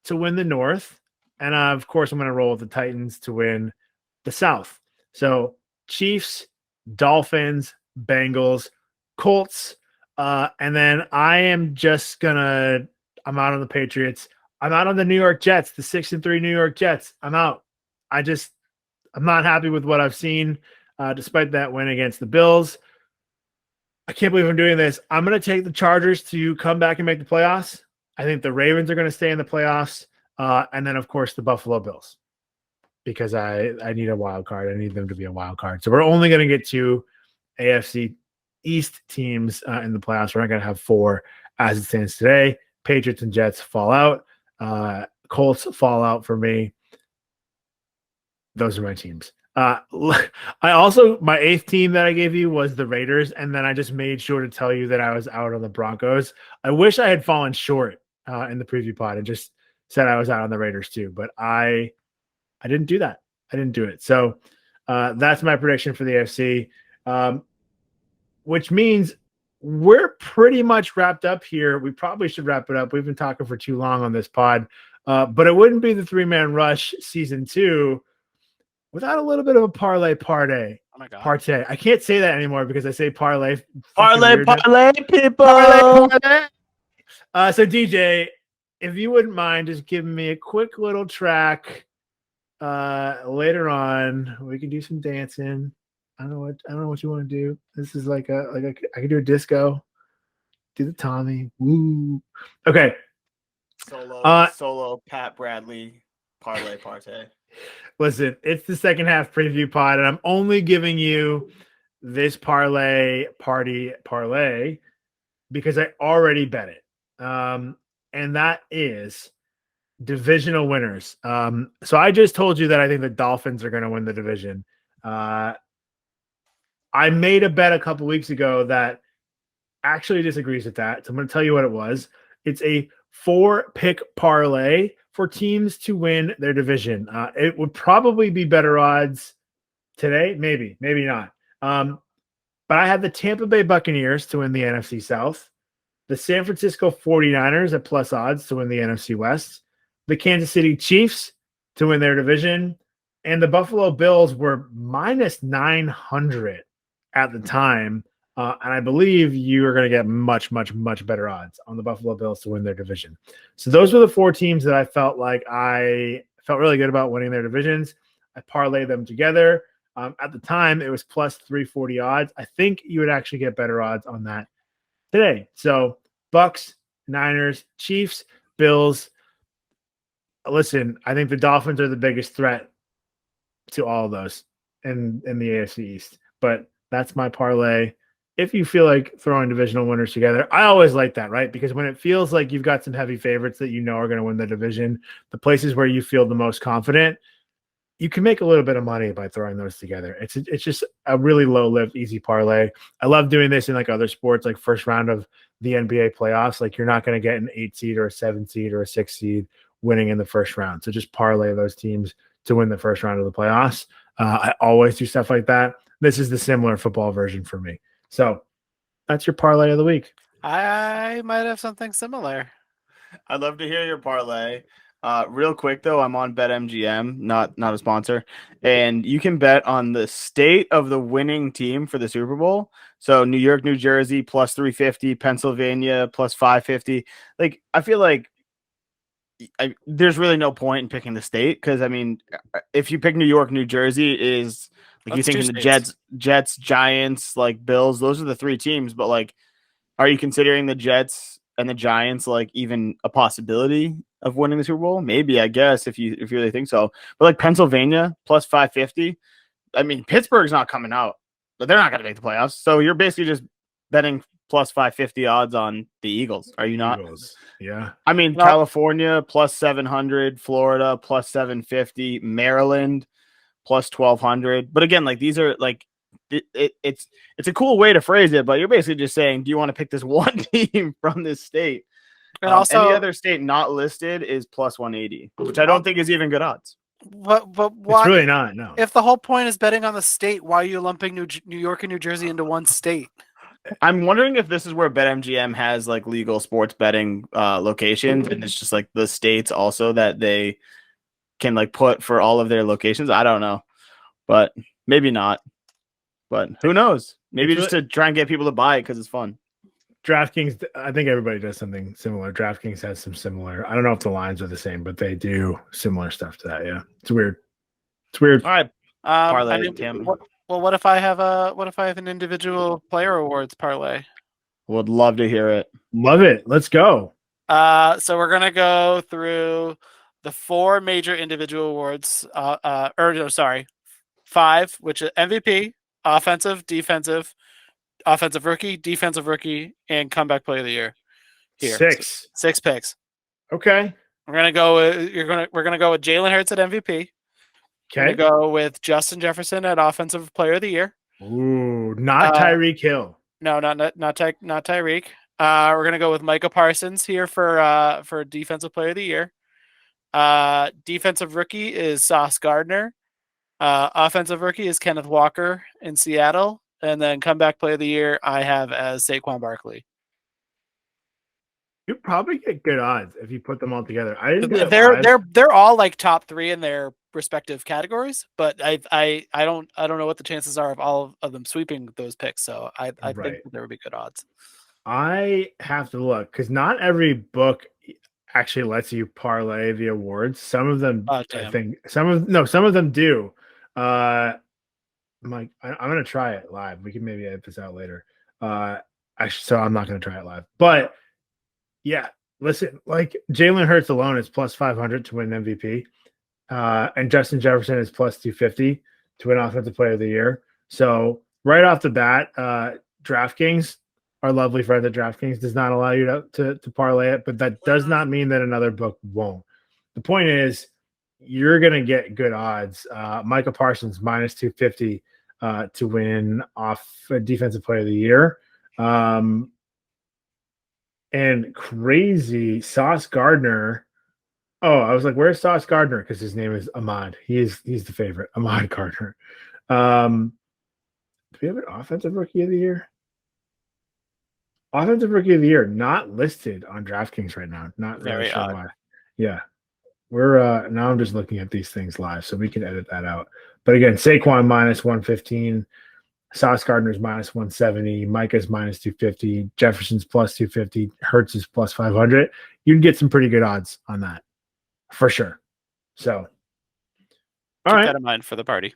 to win the North. And of course, I'm going to roll with the Titans to win the South. So Chiefs, Dolphins, Bengals, Colts. And then I'm out on the Patriots. I'm out on the New York Jets, the 6-3 New York Jets. I'm out. I'm not happy with what I've seen, despite that win against the Bills. I can't believe I'm doing this. I'm going to take the Chargers to come back and make the playoffs. I think the Ravens are going to stay in the playoffs. And then, of course, the Buffalo Bills, because I need a wild card. I need them to be a wild card. So we're only going to get 2 AFC East teams in the playoffs. We're not going to have 4 as it stands today. Patriots and Jets fall out. Colts fall out for me. Those are my teams. I also, my 8th team that I gave you was the Raiders, and then I just made sure to tell you that I was out on the Broncos. I wish I had fallen short in the preview pod and just said I was out on the Raiders too, but I didn't do that. I didn't do it. So that's my prediction for the AFC, which means we're pretty much wrapped up here. We probably should wrap it up. We've been talking for too long on this pod, but it wouldn't be the 3-Man Rush season 2 without a little bit of a parlay partay. Oh my God. Partay. I can't say that anymore because I say parlay. Parlay, people. Parlay. So DJ, if you wouldn't mind just giving me a quick little track later on, we can do some dancing. I don't know what you want to do. This is like I can do a disco Do the Tommy. Woo. Okay. Solo Pat Bradley parlay partay. Listen, it's the second half preview pod, and I'm only giving you this parlay because I already bet it. And that is divisional winners. So I just told you that I think the Dolphins are going to win the division. I made a bet a couple weeks ago that actually disagrees with that. So I'm going to tell you what it was. It's a 4-pick parlay for teams to win their division. It would probably be better odds today. Maybe not. But I had the Tampa Bay Buccaneers to win the NFC South, the San Francisco 49ers at plus odds to win the NFC West, the Kansas City Chiefs to win their division, and the Buffalo Bills were minus 900 at the time. And I believe you are going to get much, much, much better odds on the Buffalo Bills to win their division. So those were the 4 teams that I felt really good about winning their divisions. I parlayed them together. At the time, it was plus 340 odds. I think you would actually get better odds on that today. So Bucks, Niners, Chiefs, Bills. Listen, I think the Dolphins are the biggest threat to all of those in the AFC East. But that's my parlay. If you feel like throwing divisional winners together, I always like that, right? Because when it feels like you've got some heavy favorites that you know are going to win the division, the places where you feel the most confident, you can make a little bit of money by throwing those together. It's just a really low-lived, easy parlay. I love doing this in like other sports, like first round of the NBA playoffs. Like you're not going to get an 8 seed or a 7 seed or a 6 seed winning in the first round. So just parlay those teams to win the first round of the playoffs. I always do stuff like that. This is the similar football version for me. So that's your parlay of the week. I might have something similar. I'd love to hear your parlay. Real quick though, I'm on BetMGM, not a sponsor, and you can bet on the state of the winning team for the Super Bowl. So New York, New Jersey plus 350, Pennsylvania plus 550. Like I feel like there's really no point in picking the state because I mean, if you pick New York, New Jersey is like you thinking the Jets, Giants, like Bills. Those are the 3 teams. But like, are you considering the Jets and the Giants like even a possibility of winning the Super Bowl? Maybe, I guess, if you really think so. But like Pennsylvania plus 550. I mean, Pittsburgh's not coming out, but they're not going to make the playoffs. So you're basically just betting plus 550 odds on the Eagles. Are you not? Eagles. Yeah. I mean, California plus 700, Florida plus 750, Maryland plus 1200. But again, like these are like it's a cool way to phrase it, but you're basically just saying, do you want to pick this one team from this state? And also, any other state not listed is plus 180, which I don't think is even good odds. But why? It's really not. No. If the whole point is betting on the state, why are you lumping New York and New Jersey into one state? I'm wondering if this is where BetMGM has like legal sports betting locations, and it's just like the states also that they can like put for all of their locations. I don't know, but maybe not. But who knows? Maybe just to try and get people to buy it because it's fun. DraftKings, I think everybody does something similar. DraftKings has some similar. I don't know if the lines are the same, but they do similar stuff to that. Yeah, it's weird. It's weird. All right. Parlay, what if I have an individual player awards parlay? Would love to hear it. Love it. Let's go. So we're gonna go through the 4 major individual awards. 5, which is MVP, offensive, defensive, offensive rookie, defensive rookie, and comeback player of the year. Here, 6 picks. Okay. We're gonna go with Jalen Hurts at MVP. Okay. Go with Justin Jefferson at offensive player of the year. Ooh, not Tyreek Hill. No, not Tyreek. We're gonna go with Micah Parsons here for defensive player of the year. Defensive rookie is Sauce Gardner. Offensive rookie is Kenneth Walker in Seattle, and then comeback player of the year I have as Saquon Barkley. You probably get good odds if you put them all together. I didn't. They're all like top 3 in their respective categories, but I don't know what the chances are of all of them sweeping those picks. So I think there would be good odds. I have to look because not every book actually lets you parlay the awards. Some of them, I think, some of them do. Mike, I'm gonna try it live. We can maybe edit this out later. I So I'm not going to try it live. But yeah, listen, like Jalen Hurts alone is plus 500 to win MVP. And Justin Jefferson is plus 250 to win Offensive Player of the Year. So right off the bat, DraftKings, our lovely friend at DraftKings, does not allow you to parlay it, but that does not mean that another book won't. The point is, you're going to get good odds. Micah Parsons minus 250 to win off Defensive Player of the Year. And crazy Sauce Gardner. Oh, I was like, where's Sauce Gardner? Because his name is Ahmad. He's the favorite, Ahmad Gardner. Do we have an Offensive Rookie of the Year? Offensive Rookie of the Year not listed on DraftKings right now. Not Very really sure odd. why. Yeah, we're now I'm just looking at these things live, so we can edit that out. But again, Saquon minus 115, Sauce Gardner's minus 170, Micah's minus 250, Jefferson's plus 250, Hurts is plus 500. You'd get some pretty good odds on that for sure. So, all Keep right, that in mind for the party.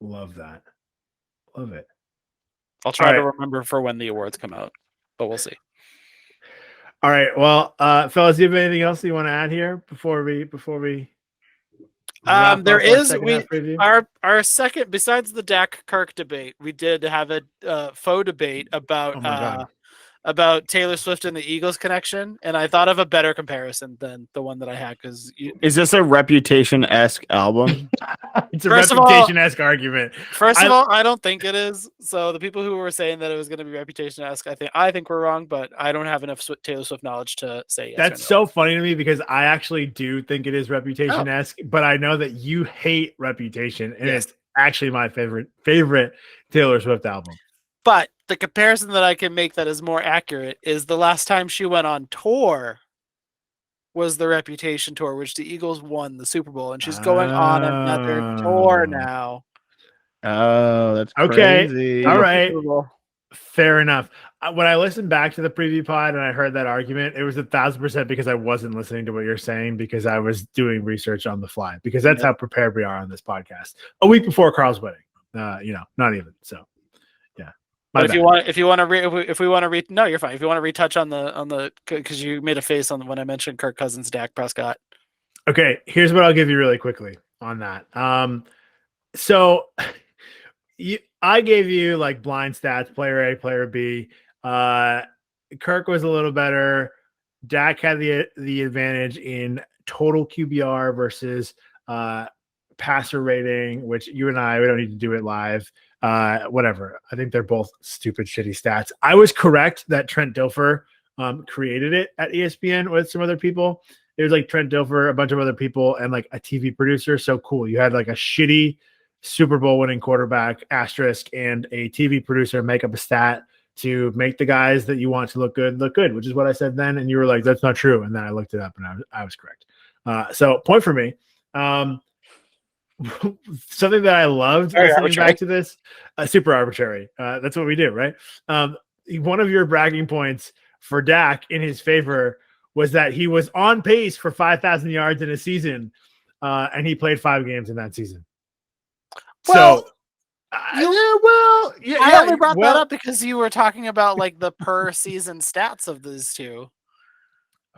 love that, love it. I'll try to All right. remember for when the awards come out, but we'll see. All right, well, fellas, do you have anything else you want to add here before we? wrap There up our is second half preview? our second, besides the Dak Kirk debate, we did have a faux debate Oh my God. about Taylor Swift and the Eagles connection, and I thought of a better comparison than the one that I had because Is this a Reputation-esque album? It's a First of all- reputation-esque argument. first of all, I don't think it is. So the people who were saying that it was going to be Reputation-esque, I think we're wrong, but I don't have enough Taylor Swift knowledge to say yes. That's or no. so funny to me because I actually do think it is reputation-esque, but I know that you hate Reputation, and Yes. it's actually my favorite Taylor Swift album. But the comparison that I can make that is more accurate is the last time she went on tour was the Reputation tour, which the Eagles won the Super Bowl, and she's going on another tour Oh. now. Oh, that's Okay. crazy. All right. Super Bowl. Fair enough. When I listened back to the preview pod and I heard that argument, it was 1,000% because I wasn't listening to what you're saying because I was doing research on the fly because that's how prepared we are on this podcast. A week before Carl's wedding, not even. So, yeah. But if you want to no, you're fine. If you want to retouch on the because you made a face on when I mentioned Kirk Cousins, Dak Prescott. Okay, here's what I'll give you really quickly on that. So I gave you like blind stats, player A, player B. Kirk was a little better. Dak had the advantage in total QBR versus passer rating, which we don't need to do it live. Whatever. I think they're both stupid, shitty stats. I was correct that Trent Dilfer created it at ESPN with some other people. It was like Trent Dilfer, a bunch of other people, and like a TV producer. So cool. You had like a shitty Super Bowl winning quarterback asterisk and a TV producer make up a stat to make the guys that you want to look good, which is what I said then. And you were like, that's not true. And then I looked it up and I was correct. So point for me. Something that I loved listening back to this, super arbitrary. That's what we do, right? One of your bragging points for Dak in his favor was that he was on pace for 5,000 yards in a season, and he played 5 games in that season. Well, I only brought that up because you were talking about like the per season stats of these two.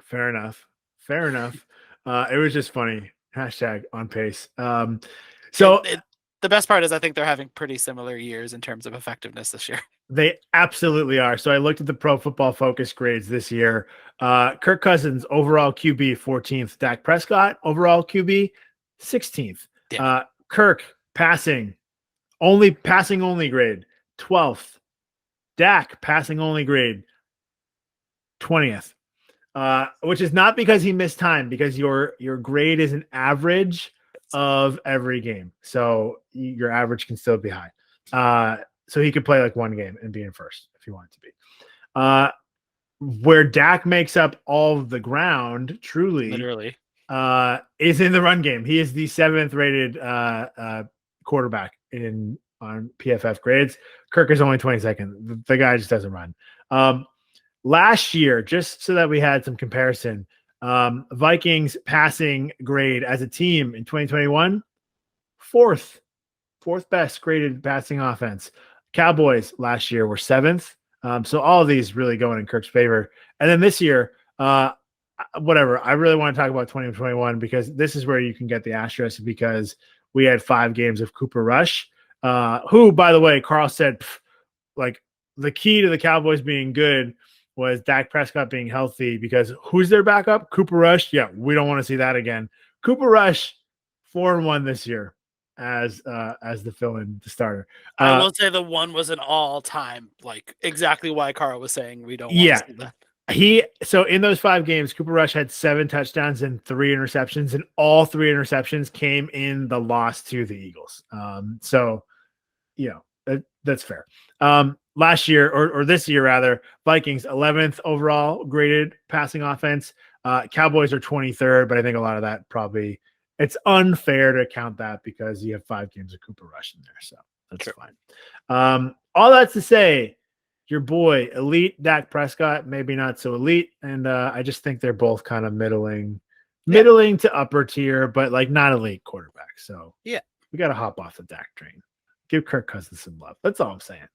Fair enough. It was just funny. Hashtag on pace. So the best part is I think they're having pretty similar years in terms of effectiveness this year. They absolutely are. So I looked at the Pro Football Focus grades this year. Kirk Cousins, overall QB, 14th. Dak Prescott, overall QB, 16th. Kirk, passing only grade, 12th. Dak, passing only grade, 20th. Which is not because he missed time, because your grade is an average of every game. So your average can still be high. So he could play like one game and be in first if he wanted to be. Where Dak makes up all of the ground, truly, Literally, is in the run game. He is the 7th rated quarterback on PFF grades. Kirk is only 22nd. The guy just doesn't run. Last year, just so that we had some comparison, Vikings passing grade as a team in 2021, fourth best graded passing offense. Cowboys last year were 7th. So all of these really going in Kirk's favor. And then this year, whatever. I really want to talk about 2021 because this is where you can get the asterisk because we had 5 games of Cooper Rush, who, by the way, Carl said, like the key to the Cowboys being good was Dak Prescott being healthy because who's their backup? Cooper Rush. Yeah, we don't want to see that again. Cooper Rush 4-1 this year as the fill-in, the starter. I will say the one was an all-time, like exactly why Carl was saying we don't want Yeah. to see that. So in those 5 games, Cooper Rush had 7 touchdowns and 3 interceptions, and all 3 interceptions came in the loss to the Eagles. So, that's fair. Last year or this year rather, Vikings 11th overall graded passing offense. Cowboys are 23rd, but I think a lot of that probably it's unfair to count that because you have 5 games of Cooper Rush in there, so that's fine. All that's to say, your boy, elite Dak Prescott, maybe not so elite, and I just think they're both kind of middling to upper tier, but like not elite quarterbacks. So yeah, we got to hop off the Dak train. Give Kirk Cousins some love. That's all I'm saying.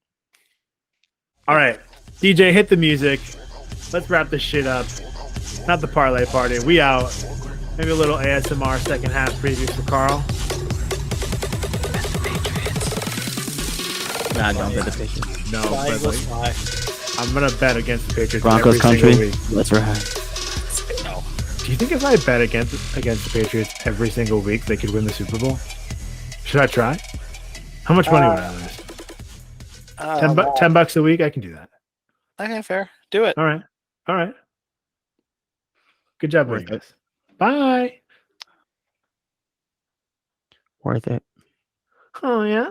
All right, DJ, hit the music. Let's wrap this shit up. Not the parlay party. We out. Maybe a little ASMR second half preview for Carl. Nah, don't bet the Patriots. No, but like, I'm gonna bet against the Patriots. Broncos every country. single week. Let's ride. No. Do you think if I bet against the Patriots every single week, they could win the Super Bowl? Should I try? How much money would I lose? $10 a week. I can do that. Okay, fair. Do it. All right. Good job, Worth guys. Bye. Worth it. Oh yeah.